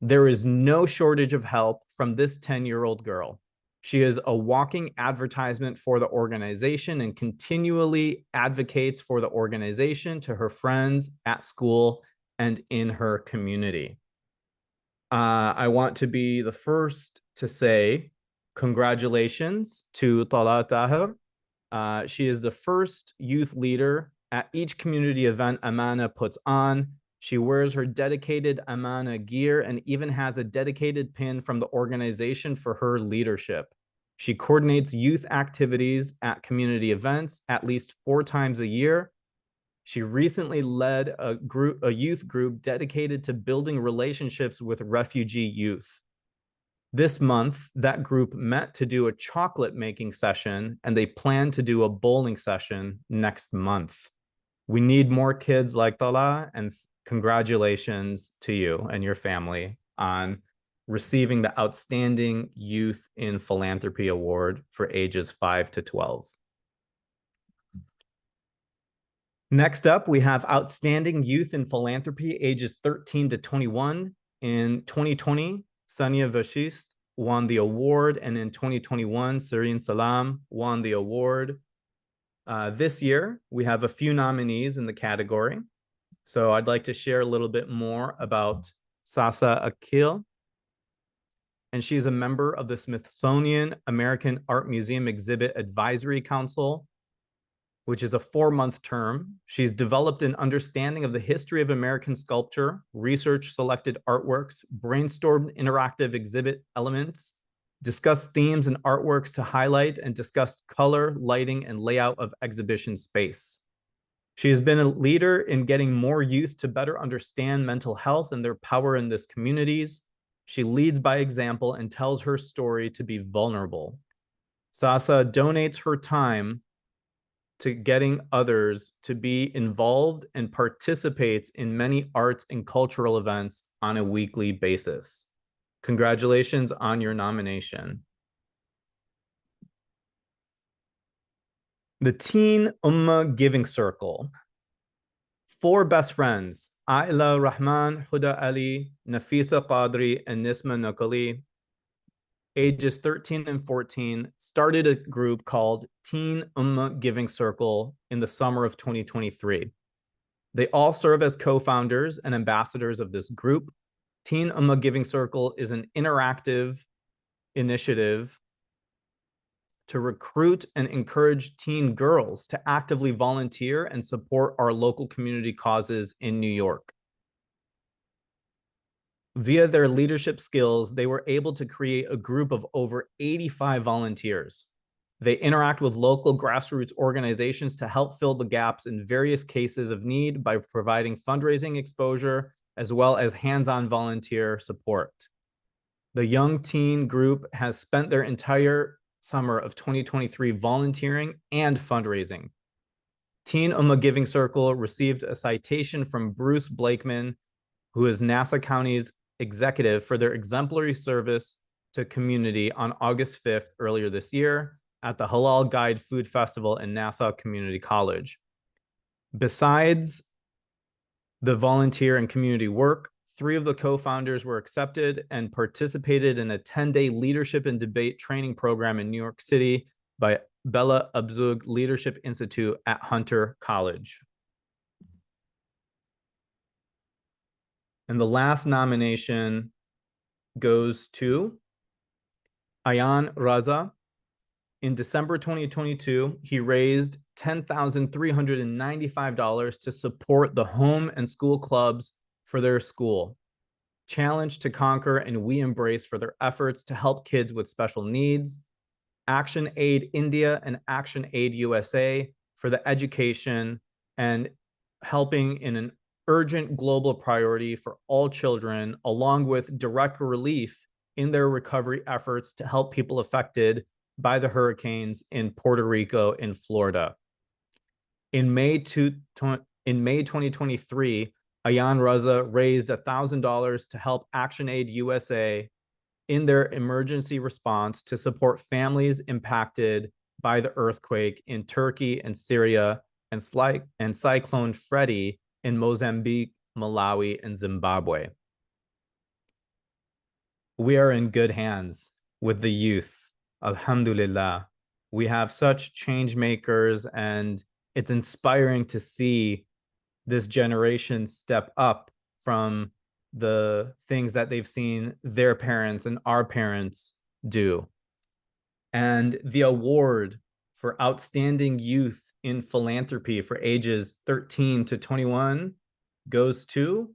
S1: There is no shortage of help from this 10-year-old girl. She is a walking advertisement for the organization and continually advocates for the organization to her friends at school and in her community. I want to be the first to say congratulations to Tala Tahir. She is the first youth leader at each community event Amana puts on. She wears her dedicated Amana gear and even has a dedicated pin from the organization for her leadership. She coordinates youth activities at community events at least 4 times a year. She recently led a youth group dedicated to building relationships with refugee youth. This month, that group met to do a chocolate making session, and they plan to do a bowling session next month. We need more kids like Tala, and congratulations to you and your family on receiving the Outstanding Youth in Philanthropy Award for ages 5 to 12. Next up, we have Outstanding Youth in Philanthropy, ages 13 to 21. In 2020, Sania Vashist won the award, and in 2021, Sireen Salam won the award. This year, we have a few nominees in the category. So I'd like to share a little bit more about Sasa Akil. And she's a member of the Smithsonian American Art Museum Exhibit Advisory Council, which is a 4-month term. She's developed an understanding of the history of American sculpture, research selected artworks, brainstormed interactive exhibit elements, discussed themes and artworks to highlight, and discussed color, lighting, and layout of exhibition space. She has been a leader in getting more youth to better understand mental health and their power in these communities. She leads by example and tells her story to be vulnerable. Sasa donates her time to getting others to be involved and participates in many arts and cultural events on a weekly basis. Congratulations on your nomination. The Teen Ummah Giving Circle. 4 best friends, Aila Rahman, Huda Ali, Nafisa Qadri, and Nisma Nakali, ages 13 and 14, started a group called Teen Ummah Giving Circle in the summer of 2023. They all serve as co-founders and ambassadors of this group. Teen Ummah Giving Circle is an interactive initiative to recruit and encourage teen girls to actively volunteer and support our local community causes in New York. Via their leadership skills, they were able to create a group of over 85 volunteers. They interact with local grassroots organizations to help fill the gaps in various cases of need by providing fundraising exposure as well as hands-on volunteer support. The young teen group has spent their entire summer of 2023 volunteering and fundraising. Teen Ummah Giving Circle received a citation from Bruce Blakeman, who is Nassau County's executive, for their exemplary service to community on August 5th earlier this year at the Halal Guide Food Festival in Nassau Community College. Besides the volunteer and community work, 3 of the co-founders were accepted and participated in a 10-day leadership and debate training program in New York City by Bella Abzug Leadership Institute at Hunter College. And the last nomination goes to Ayan Raza. In December 2022, he raised $10,395 to support the home and school clubs for their school. Challenge to Conquer and We Embrace for their efforts to help kids with special needs. Action Aid India and Action Aid USA for the education and helping in an urgent global priority for all children, along with direct relief in their recovery efforts to help people affected by the hurricanes in Puerto Rico and Florida. In May 2023, Ayan Raza raised $1,000 to help Action Aid USA in their emergency response to support families impacted by the earthquake in Turkey and Syria and Cyclone Freddy in Mozambique, Malawi, and Zimbabwe. We are in good hands with the youth. Alhamdulillah. We have such change makers, and it's inspiring to see this generation step up from the things that they've seen their parents and our parents do. And the award for outstanding youth in philanthropy for ages 13 to 21 goes to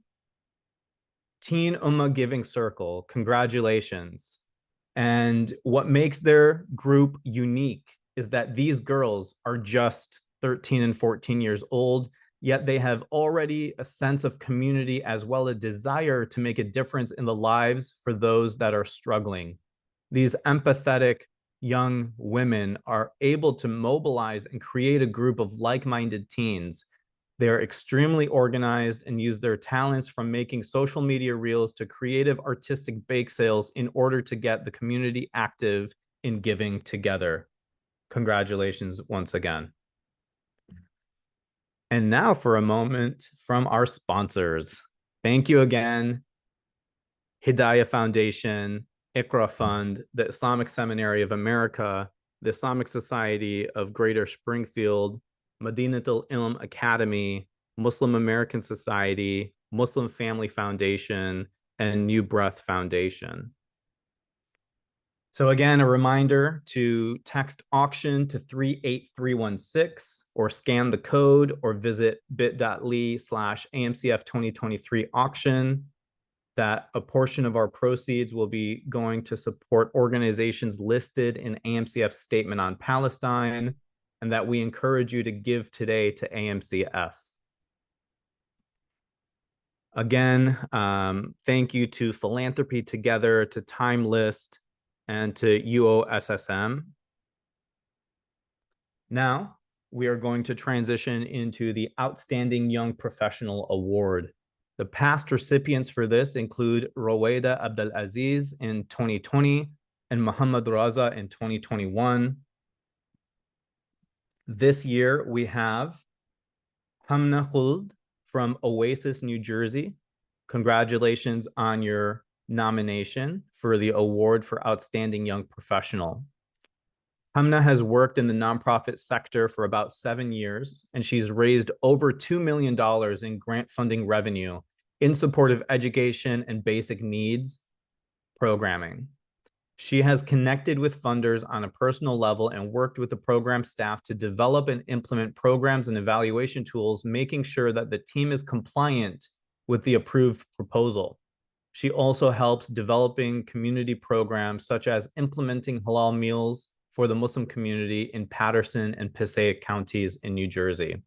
S1: Teen Ummah Giving Circle. Congratulations. And what makes their group unique is that these girls are just 13 and 14 years old, yet they have already a sense of community as well as a desire to make a difference in the lives for those that are struggling. These empathetic young women are able to mobilize and create a group of like-minded teens. They are extremely organized and use their talents from making social media reels to creative artistic bake sales in order to get the community active in giving together. Congratulations once again. And now for a moment from our sponsors. Thank you again, Hidayah Foundation, Iqra Fund, the Islamic Seminary of America, the Islamic Society of Greater Springfield, Madinatul Ilm Academy, Muslim American Society, Muslim Family Foundation, and New Breath Foundation. So again, a reminder to text auction to 38316 or scan the code or visit bit.ly/AMCF 2023 auction. That a portion of our proceeds will be going to support organizations listed in AMCF's Statement on Palestine, and that we encourage you to give today to AMCF. Again, thank you to Philanthropy Together, to Time List, and to UOSSM. Now, we are going to transition into the Outstanding Young Professional Award. The past recipients for this include Rowaida Abdelaziz in 2020 and Muhammad Raza in 2021. This year, we have Hamna Khuld from Oasis, New Jersey. Congratulations on your nomination for the award for Outstanding Young Professional. Hamna has worked in the nonprofit sector for about 7 years, and she's raised over $2 million in grant funding revenue in support of education and basic needs programming. She has connected with funders on a personal level and worked with the program staff to develop and implement programs and evaluation tools, making sure that the team is compliant with the approved proposal. She also helps developing community programs such as implementing halal meals for the Muslim community in Patterson and Passaic counties in New Jersey.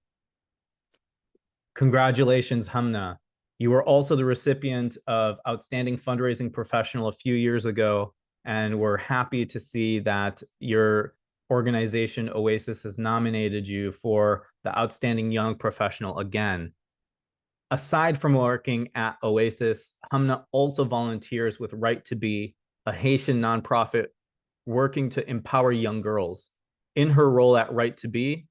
S1: Congratulations, Hamna. You were also the recipient of Outstanding Fundraising Professional a few years ago, and we're happy to see that your organization, Oasis, has nominated you for the Outstanding Young Professional again. Aside from working at Oasis, Hamna also volunteers with Right to Be, a Haitian nonprofit working to empower young girls. In her role at Right to Be,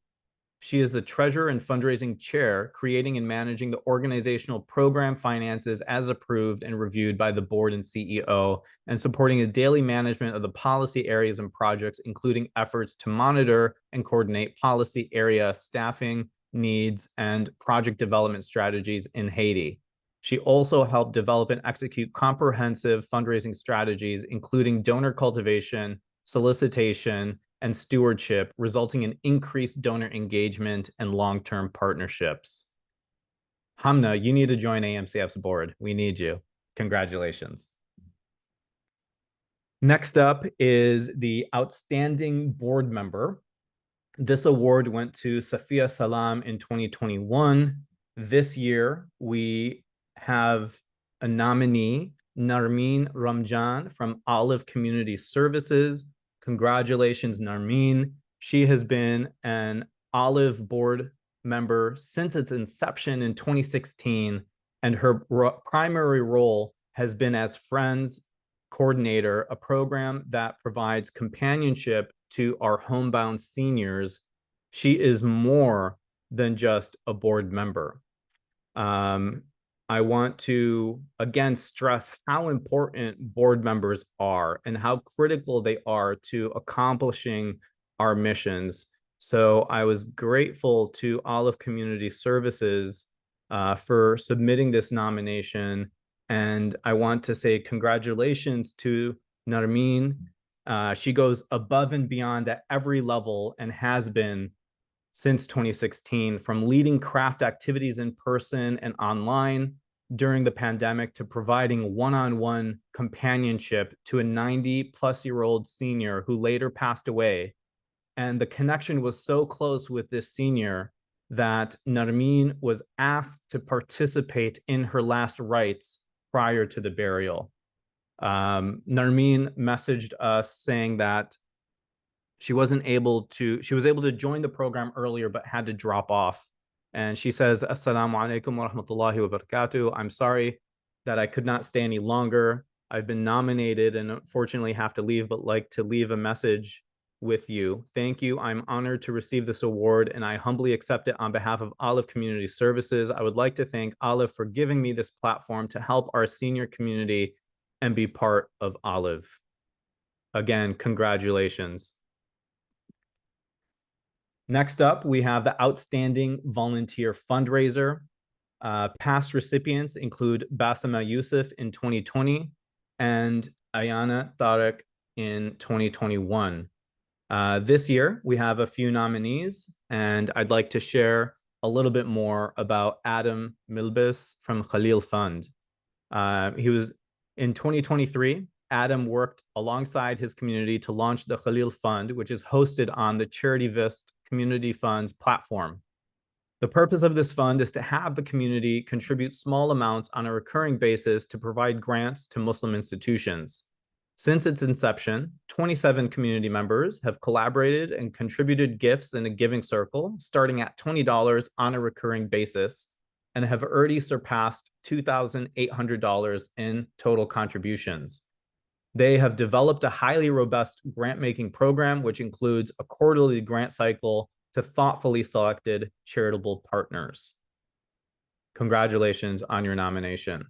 S1: she is the treasurer and fundraising chair, creating and managing the organizational program finances as approved and reviewed by the board and CEO, and supporting the daily management of the policy areas and projects, including efforts to monitor and coordinate policy area staffing needs and project development strategies in Haiti. She also helped develop and execute comprehensive fundraising strategies, including donor cultivation, solicitation, and stewardship, resulting in increased donor engagement and long-term partnerships. Hamna, you need to join AMCF's board. We need you. Congratulations. Next up is the Outstanding Board Member. This award went to Safia Salam in 2021. This year, we have a nominee, Narmeen Ramjan from Olive Community Services. Congratulations, Narmeen. She has been an Olive board member since its inception in 2016, and her primary role has been as Friends Coordinator, a program that provides companionship to our homebound seniors. She is more than just a board member. I want to, again, stress how important board members are and how critical they are to accomplishing our missions. So I was grateful to Olive Community Services for submitting this nomination. And I want to say congratulations to Narmeen. She goes above and beyond at every level and has been since 2016, from leading craft activities in person and online during the pandemic to providing one-on-one companionship to a 90-plus-year-old senior who later passed away. And the connection was so close with this senior that Narmeen was asked to participate in her last rites prior to the burial. Narmeen messaged us saying that she was able to join the program earlier, but had to drop off. And she says, Assalamu alaikum wa rahmatullahi wa barakatuh. I'm sorry that I could not stay any longer. I've been nominated and unfortunately have to leave, but like to leave a message with you. Thank you. I'm honored to receive this award, and I humbly accept it on behalf of Olive Community Services. I would like to thank Olive for giving me this platform to help our senior community and be part of Olive. Again, congratulations. Next up, we have the Outstanding Volunteer Fundraiser. Past recipients include Basama Yusuf in 2020 and Ayana Tariq in 2021. This year, we have a few nominees, and I'd like to share a little bit more about Adam Milbis from Khalil Fund. He was in 2023. Adam worked alongside his community to launch the Khalil Fund, which is hosted on the CharityVist Community Funds platform. The purpose of this fund is to have the community contribute small amounts on a recurring basis to provide grants to Muslim institutions. Since its inception, 27 community members have collaborated and contributed gifts in a giving circle, starting at $20 on a recurring basis, and have already surpassed $2,800 in total contributions. They have developed a highly robust grant-making program, which includes a quarterly grant cycle to thoughtfully selected charitable partners. Congratulations on your nomination.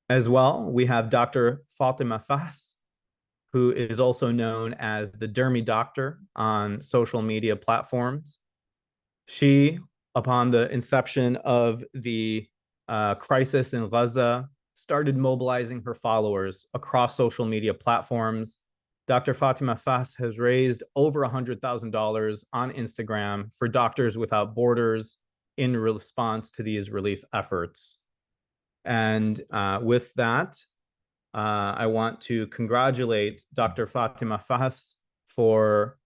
S1: As well, we have Dr. Fatima Fahs, who is also known as the Dermy Doctor on social media platforms. She, upon the inception of the crisis in Gaza, started mobilizing her followers across social media platforms. Dr. Fatima Fahs has raised over $100,000 on Instagram for Doctors Without Borders in response to these relief efforts. And with that, I want to congratulate Dr. Fatima Fahs for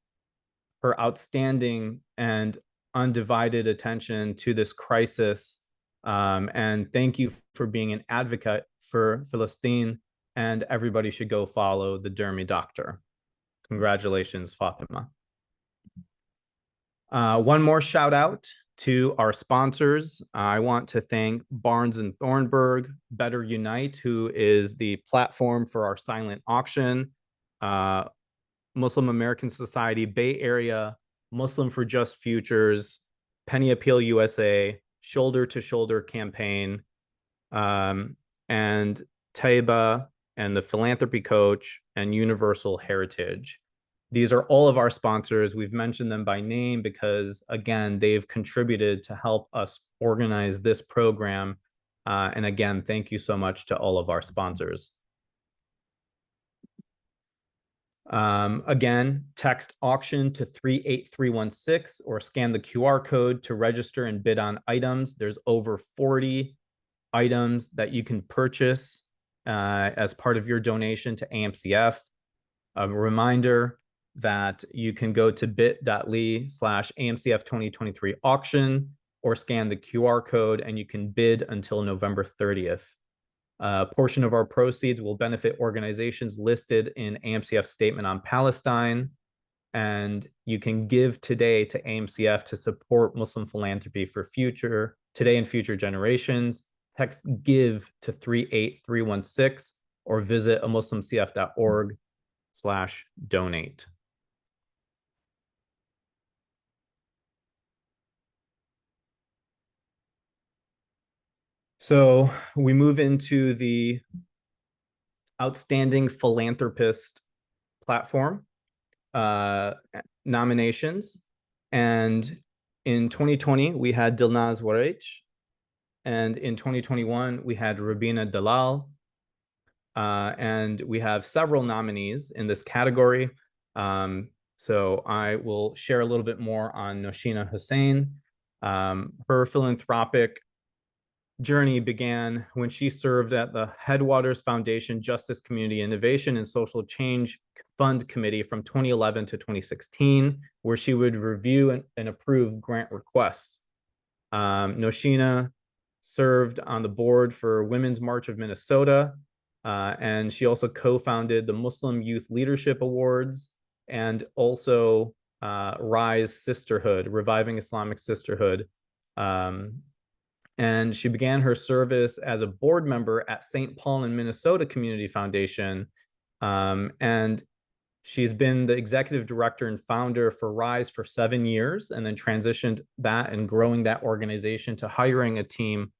S1: her outstanding and undivided attention to this crisis And thank you for being an advocate for Palestine, and everybody should go follow the Dermy doctor. Congratulations, Fatima. One more shout out to our sponsors. I want to thank Barnes and Thornburg, Better Unite, who is the platform for our silent auction, Muslim American Society Bay Area, Muslim for Just Futures, Penny Appeal USA, Shoulder to Shoulder Campaign, and Taiba and the Philanthropy Coach and Universal Heritage. These are all of our sponsors. We've mentioned them by name because, again, they've contributed to help us organize this program. And again, thank you so much to all of our sponsors. Again, text auction to 38316 or scan the QR code to register and bid on items. There's over 40 items that you can purchase as part of your donation to AMCF. A reminder that you can go to bit.ly/AMCF 2023 auction or scan the QR code and you can bid until November 30th. A portion of our proceeds will benefit organizations listed in AMCF's statement on Palestine, and you can give today to AMCF to support Muslim philanthropy for today and future generations. Text GIVE to 38316 or visit amuslimcf.org/donate. So we move into the Outstanding Philanthropist platform nominations. And in 2020, we had Dilnaz Warech. And in 2021, we had Rabina Dalal. And we have several nominees in this category. So I will share a little bit more on Noshina Hussain. Her philanthropic journey began when she served at the Headwaters Foundation Justice, Community Innovation, and Social Change Fund Committee from 2011 to 2016, where she would review and approve grant requests. Noshina served on the board for Women's March of Minnesota, and she also co-founded the Muslim Youth Leadership Awards and also Rise Sisterhood, Reviving Islamic Sisterhood. And she began her service as a board member at St. Paul in Minnesota Community Foundation. And she's been the executive director and founder for Rise for 7 years, and then transitioned that and growing that organization to hiring a team.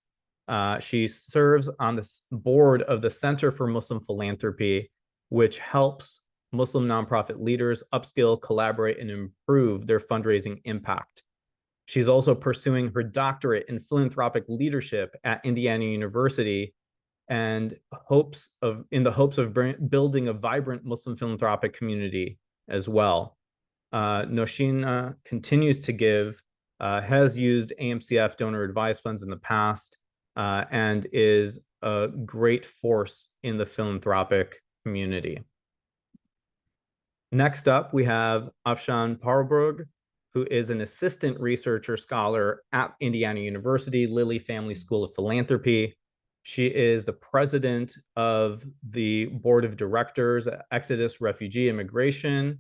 S1: She serves on the board of the Center for Muslim Philanthropy, which helps Muslim nonprofit leaders upskill, collaborate, and improve their fundraising impact. She's also pursuing her doctorate in philanthropic leadership at Indiana University, and in the hopes of building a vibrant Muslim philanthropic community as well. Noshina continues to give, has used AMCF donor advised funds in the past, and is a great force in the philanthropic community. Next up, we have Afshan Parburg, who is an assistant researcher scholar at Indiana University Lilly Family School of Philanthropy. She is the president of the board of directors at Exodus Refugee Immigration.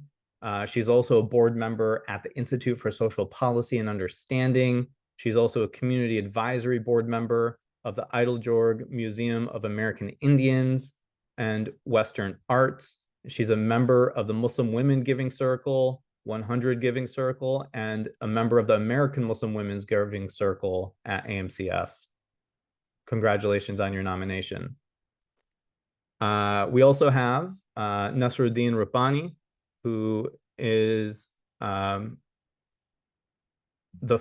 S1: She's also a board member at the Institute for Social Policy and Understanding. She's also a community advisory board member of the Eiteljorg Museum of American Indians and Western Arts. She's a member of the Muslim Women Giving Circle, 100 Giving Circle, and a member of the American Muslim Women's Giving Circle at AMCF. Congratulations on your nomination. We also have Nasruddin Rabbani, who is the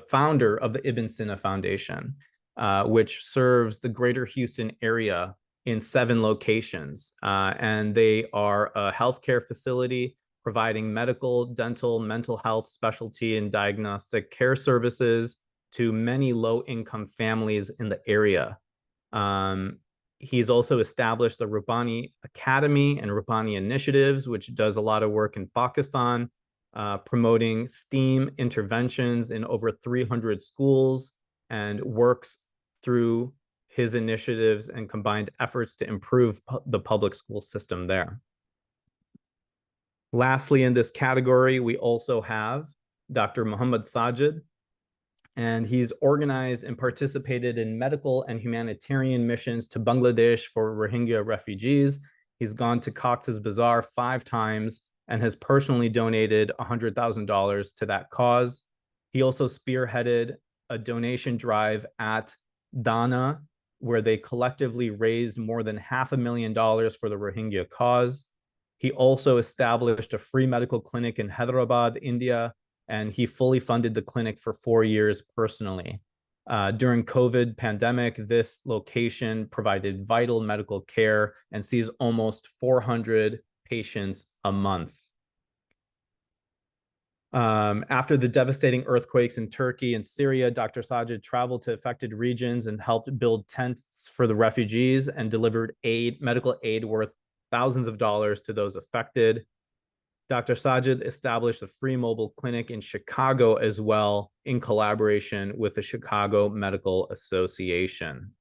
S1: founder of the Ibn Sina Foundation, which serves the greater Houston area in 7 locations. And they are a healthcare facility providing medical, dental, mental health, specialty, and diagnostic care services to many low-income families in the area. He's also established the Rabbani Academy and Rabbani Initiatives, which does a lot of work in Pakistan, promoting STEAM interventions in over 300 schools, and works through his initiatives and combined efforts to improve the public school system there. Lastly, in this category, we also have Dr. Muhammad Sajid, and he's organized and participated in medical and humanitarian missions to Bangladesh for Rohingya refugees. He's gone to Cox's Bazar 5 times and has personally donated $100,000 to that cause. He also spearheaded a donation drive at Dana, where they collectively raised more than $500,000 for the Rohingya cause. He also established a free medical clinic in Hyderabad, India, and he fully funded the clinic for 4 years personally. During COVID pandemic, this location provided vital medical care and sees almost 400 patients a month. After the devastating earthquakes in Turkey and Syria, Dr. Sajid traveled to affected regions and helped build tents for the refugees and delivered medical aid worth thousands of dollars to those affected. Dr. Sajid established a free mobile clinic in Chicago as well, in collaboration with the Chicago Medical Association.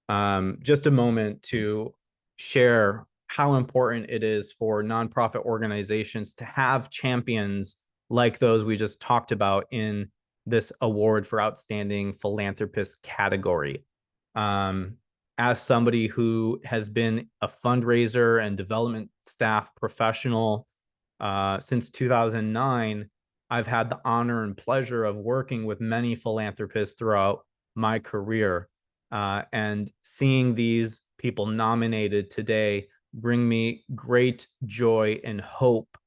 S1: Just a moment to share how important it is for nonprofit organizations to have champions like those we just talked about in this award for outstanding philanthropist category. As somebody who has been a fundraiser and development staff professional since 2009, I've had the honor and pleasure of working with many philanthropists throughout my career. And seeing these people nominated today bring me great joy and hope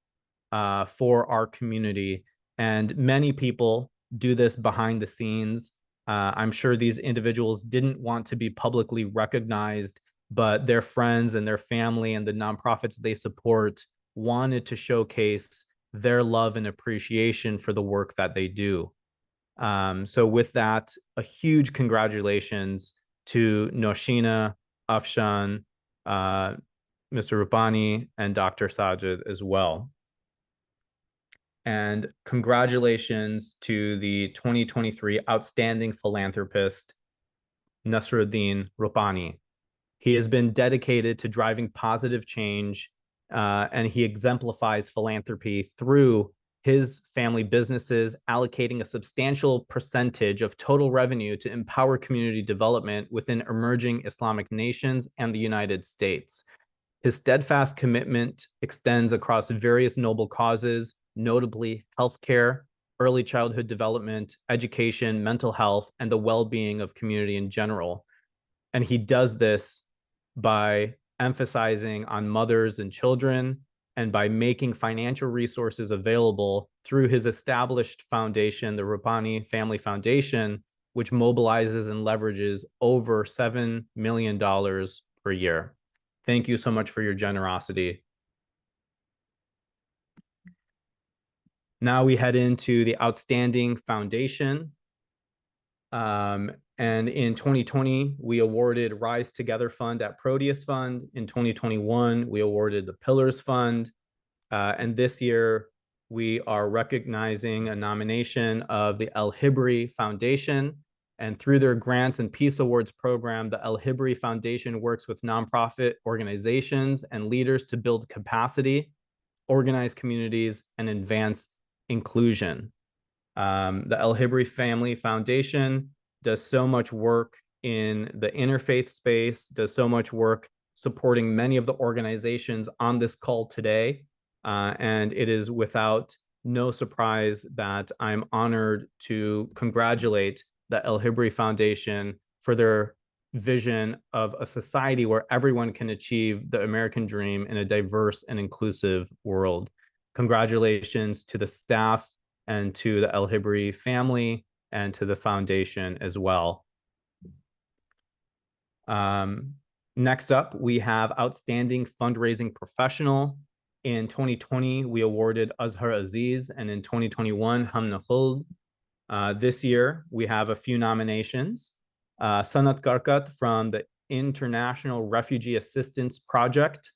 S1: for our community. And many people do this behind the scenes. I'm sure these individuals didn't want to be publicly recognized, but their friends and their family and the nonprofits they support wanted to showcase their love and appreciation for the work that they do. So with that, a huge congratulations to Noshina, Afshan, Mr. Rupani, and Dr. Sajid as well. And congratulations to the 2023 Outstanding Philanthropist, Nasruddin Rupani. He has been dedicated to driving positive change, and he exemplifies philanthropy through his family businesses, allocating a substantial percentage of total revenue to empower community development within emerging Islamic nations and the United States. His steadfast commitment extends across various noble causes, notably healthcare, early childhood development, education, mental health, and the well-being of community in general. And he does this by emphasizing on mothers and children, and by making financial resources available through his established foundation, the Rupani Family Foundation, which mobilizes and leverages over $7 million per year. Thank you so much for your generosity. Now we head into the Outstanding Foundation. And in 2020, we awarded Rise Together Fund at Proteus Fund. In 2021, we awarded the Pillars Fund. And this year, we are recognizing a nomination of the El Hibri Foundation. And through their Grants and Peace Awards program, the El Hibri Foundation works with nonprofit organizations and leaders to build capacity, organize communities, and advance inclusion. The El Hibri Family Foundation does so much work in the interfaith space, does so much work supporting many of the organizations on this call today. And it is without no surprise that I'm honored to congratulate the El Hibri Foundation for their vision of a society where everyone can achieve the American dream in a diverse and inclusive world. Congratulations to the staff and to the El Hibri family and to the foundation as well. Next up, we have Outstanding Fundraising Professional. In 2020, we awarded Azhar Aziz, and in 2021, Hamna Khuld. This year, we have a few nominations. Sanat Karkat from the International Refugee Assistance Project.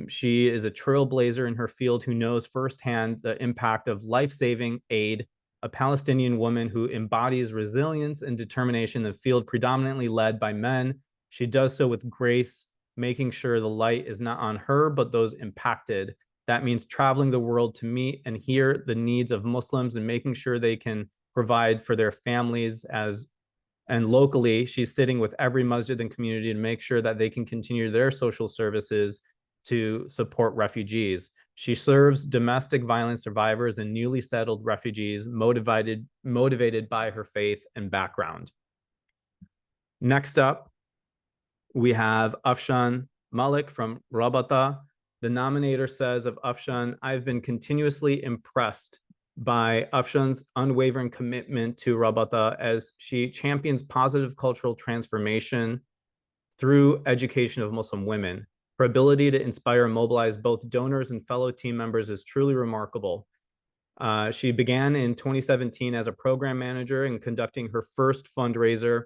S1: She is a trailblazer in her field who knows firsthand the impact of life-saving aid a Palestinian woman who embodies resilience and determination in a field predominantly led by men. She does so with grace, making sure the light is not on her, but those impacted. That means traveling the world to meet and hear the needs of Muslims and making sure they can provide for their families and locally, she's sitting with every masjid and community to make sure that they can continue their social services to support refugees. She serves domestic violence survivors and newly settled refugees motivated by her faith and background. Next up, we have Afshan Malik from Rabata. The nominator says of Afshan, I've been continuously impressed by Afshan's unwavering commitment to Rabata as she champions positive cultural transformation through education of Muslim women. Her ability to inspire and mobilize both donors and fellow team members is truly remarkable. She began in 2017 as a program manager and conducting her first fundraiser,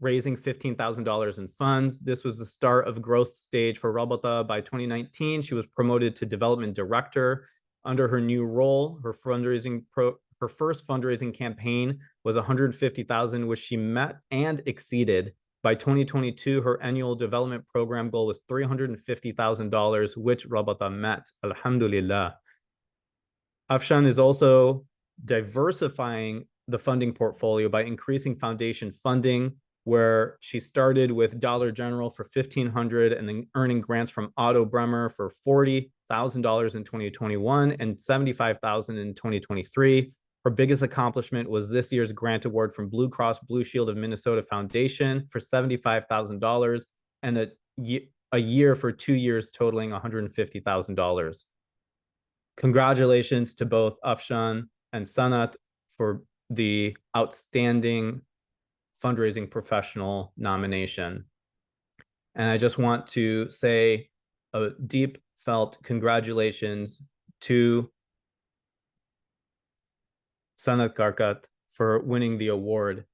S1: raising $15,000 in funds. This was the start of growth stage for Rabata. By 2019, she was promoted to development director. Under her new role, her first fundraising campaign was $150,000, which she met and exceeded. By 2022, her annual development program goal was $350,000, which Rabata met. Alhamdulillah. Afshan is also diversifying the funding portfolio by increasing foundation funding, where she started with Dollar General for $1,500 and then earning grants from Otto Bremer for $40,000 in 2021 and $75,000 in 2023. Her biggest accomplishment was this year's grant award from Blue Cross Blue Shield of Minnesota Foundation for $75,000 and a year for 2 years totaling $150,000. Congratulations to both Afshan and Sanat for the outstanding fundraising professional nomination. And I just want to say a deep felt congratulations to Sanat Karkat for winning the award.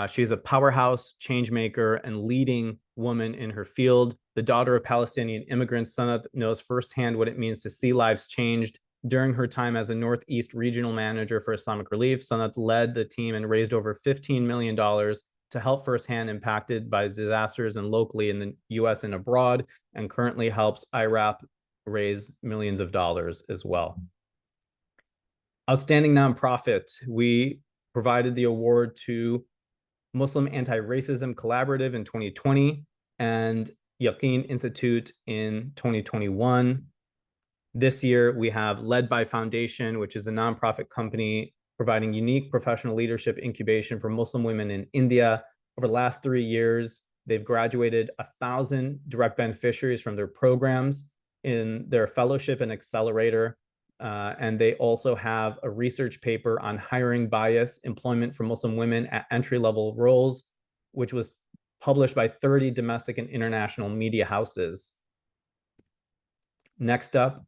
S1: She's a powerhouse change maker and leading woman in her field. The daughter of Palestinian immigrants, Sanat knows firsthand what it means to see lives changed. During her time as a Northeast regional manager for Islamic Relief, Sanat led the team and raised over $15 million to help firsthand impacted by disasters and locally in the US and abroad, and currently helps IRAP raise millions of dollars as well. Outstanding nonprofit, we provided the award to Muslim Anti-Racism Collaborative in 2020 and Yaqeen Institute in 2021. This year, we have Led by Foundation, which is a nonprofit company providing unique professional leadership incubation for Muslim women in India. Over the last 3 years, they've graduated 1,000 direct beneficiaries from their programs in their fellowship and accelerator. And they also have a research paper on hiring bias employment for Muslim women at entry-level roles, which was published by 30 domestic and international media houses. Next up,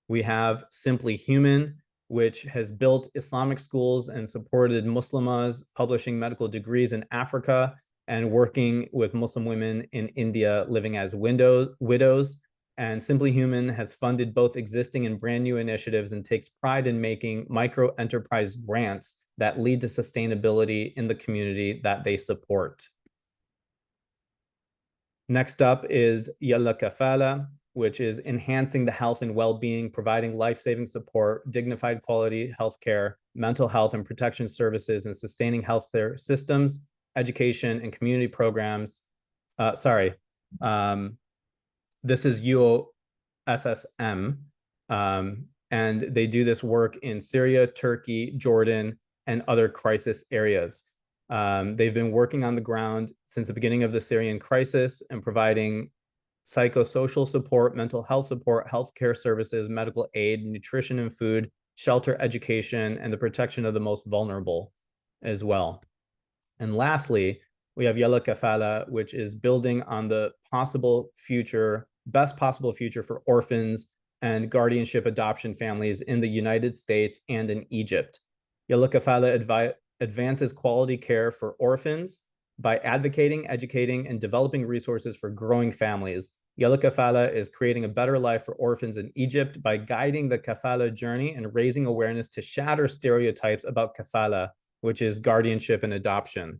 S1: we have Simply Human, which has built Islamic schools and supported Muslimas publishing medical degrees in Africa and working with Muslim women in India living as widows. And Simply Human has funded both existing and brand new initiatives and takes pride in making micro enterprise grants that lead to sustainability in the community that they support. Next up is Yalla Kafala, which is enhancing the health and well-being, providing life-saving support, dignified quality healthcare, mental health and protection services, and sustaining healthcare systems, education, and community programs. This is UOSSM, and they do this work in Syria, Turkey, Jordan, and other crisis areas. They've been working on the ground since the beginning of the Syrian crisis and providing psychosocial support, mental health support, healthcare services, medical aid, nutrition and food, shelter, education, and the protection of the most vulnerable as well. And lastly, we have Yalla Kafala, which is building on the best possible future for orphans and guardianship adoption families in the United States and in Egypt. Yalla Kafala advances quality care for orphans by advocating, educating, and developing resources for growing families. Yalla Kafala is creating a better life for orphans in Egypt by guiding the Kafala journey and raising awareness to shatter stereotypes about Kafala, which is guardianship and adoption.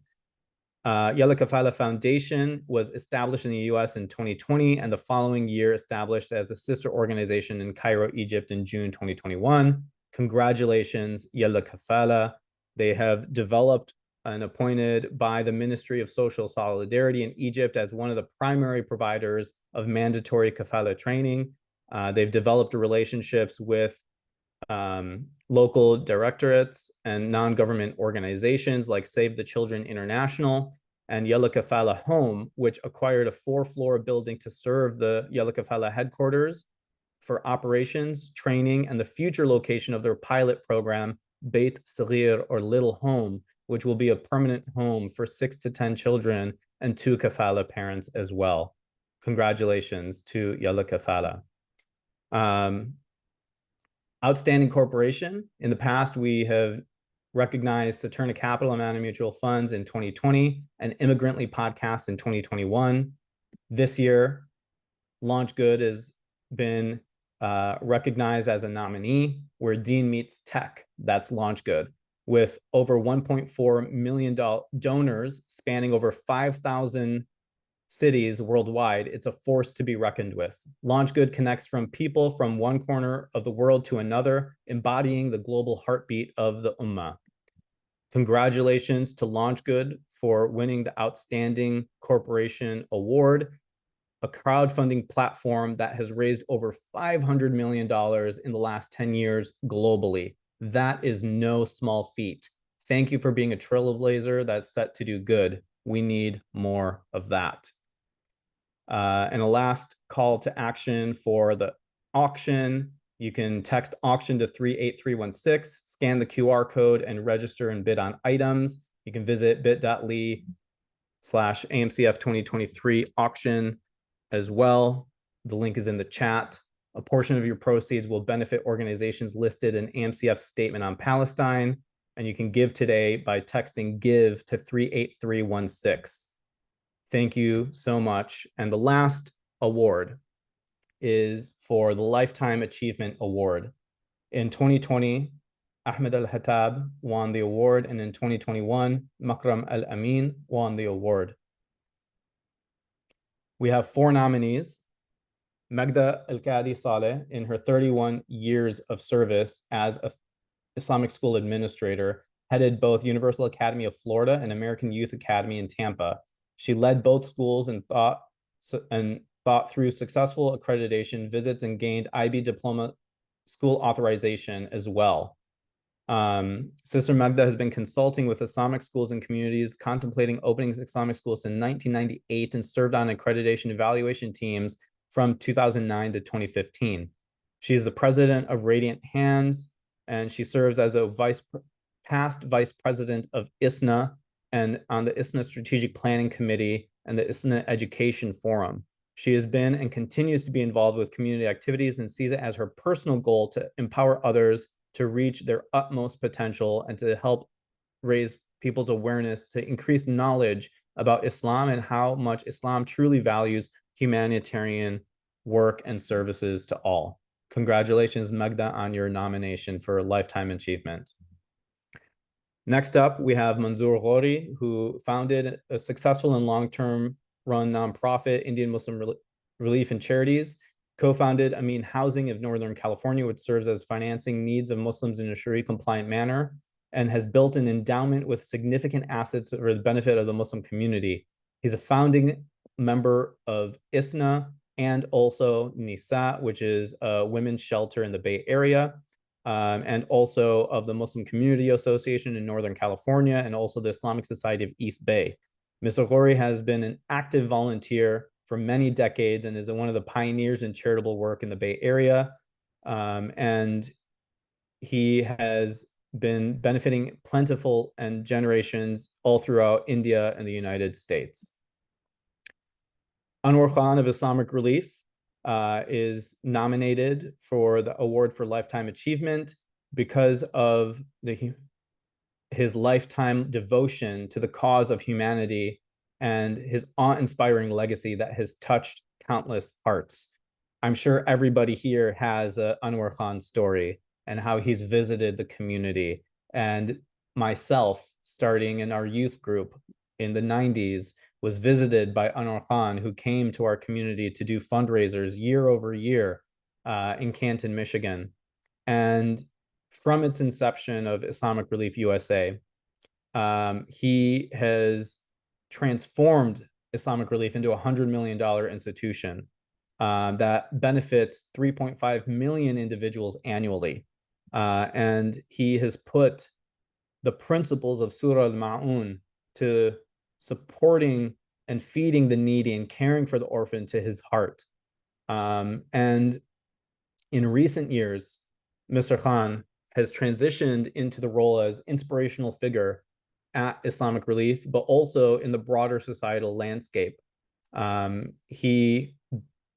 S1: Yalla Kafala Foundation was established in the US in 2020, and the following year established as a sister organization in Cairo, Egypt in June 2021. Congratulations, Yalla Kafala. They have developed and appointed by the Ministry of Social Solidarity in Egypt as one of the primary providers of mandatory kafala training. They've developed relationships with local directorates and non-government organizations like Save the Children International and Yalla Kafala Home, which acquired a 4-floor building to serve the Yalla Kafala headquarters for operations, training, and the future location of their pilot program, Beit Saghir, or Little Home, which will be a permanent home for 6 to 10 children and 2 kafala parents as well. Congratulations to Yalla Kafala. Outstanding corporation. In the past, we have recognized Saturna Capital and Manna Mutual Funds in 2020 and Immigrantly Podcast in 2021. This year, Launch Good has been recognized as a nominee, where Dean meets tech. That's Launch Good. With over 1.4 million donors spanning over 5,000 cities worldwide, it's a force to be reckoned with. Launch Good connects from people from one corner of the world to another, embodying the global heartbeat of the Ummah. Congratulations to Launch Good for winning the Outstanding Corporation Award, a crowdfunding platform that has raised over $500 million in the last 10 years globally. That is no small feat. Thank you for being a trailblazer that's set to do good. We need more of that. And a last call to action for the auction. You can text auction to 38316, scan the QR code, and register and bid on items. You can visit bit.ly/AMCF 2023 auction as well. The link is in the chat. A portion of your proceeds will benefit organizations listed in AMCF's statement on Palestine, and you can give today by texting GIVE to 38316. Thank you so much. And the last award is for the Lifetime Achievement Award. In 2020, Ahmed Al-Hattab won the award, and in 2021, Makram Al-Amin won the award. We have 4 nominees. Magda Al-Qadi Saleh, in her 31 years of service as an Islamic school administrator, headed both Universal Academy of Florida and American Youth Academy in Tampa. She led both schools and thought through successful accreditation visits and gained IB diploma school authorization as well. Sister Magda has been consulting with Islamic schools and communities contemplating opening Islamic schools in 1998 and served on accreditation evaluation teams from 2009 to 2015. She is the president of Radiant Hands, and she serves as a past vice president of ISNA and on the ISNA Strategic Planning Committee and the ISNA Education Forum. She has been and continues to be involved with community activities and sees it as her personal goal to empower others to reach their utmost potential and to help raise people's awareness, to increase knowledge about Islam and how much Islam truly values humanitarian work and services to all. Congratulations, Magda, on your nomination for Lifetime Achievement. Next up, we have Manzoor Ghori, who founded a successful and long-term run nonprofit, Indian Muslim Relief and Charities, co-founded Amin Housing of Northern California, which serves as financing needs of Muslims in a Sharia-compliant manner, and has built an endowment with significant assets for the benefit of the Muslim community. He's a founding member of ISNA and also NISA, which is a women's shelter in the Bay Area, and also of the Muslim Community Association in Northern California, and also the Islamic Society of East Bay. Mr. Ghori has been an active volunteer for many decades and is one of the pioneers in charitable work in the Bay Area. And he has been benefiting plentiful and generations all throughout India and the United States. Anwar Khan of Islamic Relief is nominated for the award for Lifetime Achievement because of his lifetime devotion to the cause of humanity and his awe-inspiring legacy that has touched countless hearts. I'm sure everybody here has a Anwar Khan story and how he's visited the community. And myself, starting in our youth group in the 90s, was visited by Anwar Khan, who came to our community to do fundraisers year over year in Canton, Michigan. And from its inception of Islamic Relief USA, he has transformed Islamic Relief into a $100 million institution that benefits 3.5 million individuals annually. And he has put the principles of Surah Al-Ma'un to supporting and feeding the needy and caring for the orphan to his heart. And in recent years, Mr. Khan has transitioned into the role as inspirational figure at Islamic Relief, but also in the broader societal landscape. He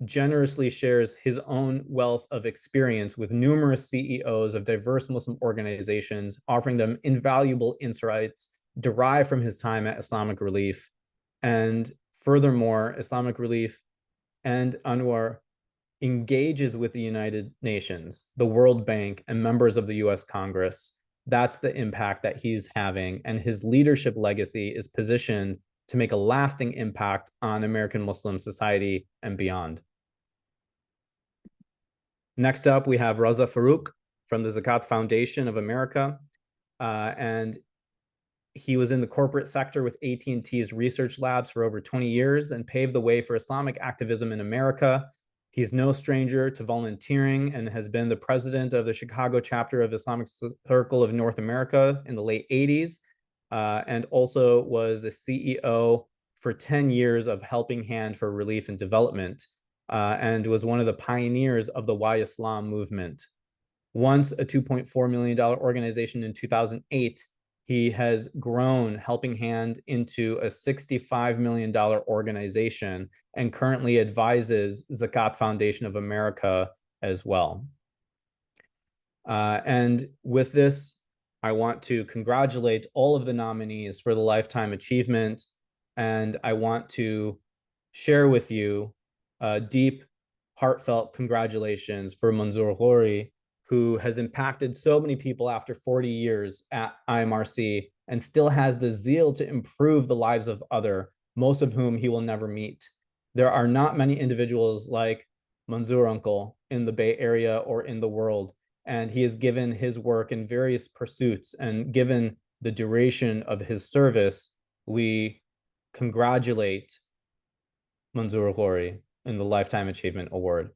S1: generously shares his own wealth of experience with numerous CEOs of diverse Muslim organizations, offering them invaluable insights derived from his time at Islamic Relief. And furthermore, Islamic Relief and Anwar engages with the United Nations, the World Bank, and members of the US Congress. That's the impact that he's having. And his leadership legacy is positioned to make a lasting impact on American Muslim society and beyond. Next up, we have Raza Farouk from the Zakat Foundation of America. And he was in the corporate sector with AT&T's research labs for over 20 years and paved the way for Islamic activism in America. He's no stranger to volunteering and has been the president of the Chicago chapter of Islamic Circle of North America in the late 80s, and also was a CEO for 10 years of Helping Hand for Relief and Development, and was one of the pioneers of the Why Islam movement. Once a $2.4 million organization in 2008, he has grown Helping Hand into a $65 million organization and currently advises Zakat Foundation of America as well. And with this, I want to congratulate all of the nominees for the Lifetime Achievement. And I want to share with you deep, heartfelt congratulations for Manzoor Ghori, who has impacted so many people after 40 years at IMRC and still has the zeal to improve the lives of others, most of whom he will never meet. There are not many individuals like Manzoor Uncle in the Bay Area or in the world, and he has given his work in various pursuits, and given the duration of his service, we congratulate Manzoor Ghori in the Lifetime Achievement Award.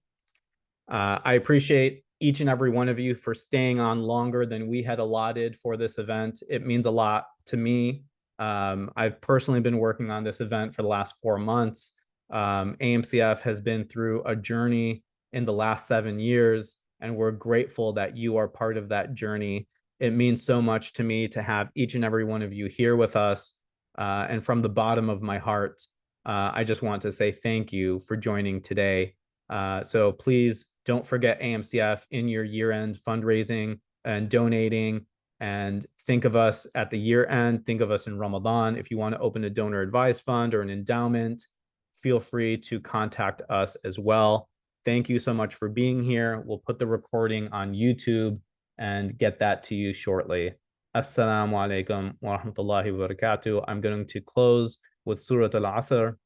S1: I appreciate each and every one of you for staying on longer than we had allotted for this event. It means a lot to me. I've personally been working on this event for the last 4 months. AMCF has been through a journey in the last 7 years, and we're grateful that you are part of that journey. It means so much to me to have each and every one of you here with us. And from the bottom of my heart, I just want to say thank you for joining today. So please don't forget AMCF in your year-end fundraising and donating, and think of us at the year end. Think of us in Ramadan. If you want to open a donor advised fund or an endowment, feel free to contact us as well. Thank you so much for being here. We'll put the recording on YouTube and get that to you shortly. Assalamu alaikum wa rahmatullahi wa barakatuh. I'm going to close with Surah Al-Asr.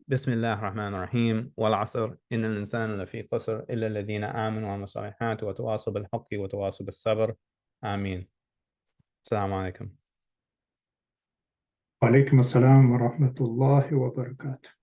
S1: بسم الله الرحمن الرحيم والعصر إن الإنسان لفي خسر إلا الذين آمنوا وعملوا الصالحات وتواصوا بالحق وتواصوا بالصبر آمين. السلام عليكم.
S10: وعليكم السلام ورحمة الله وبركاته.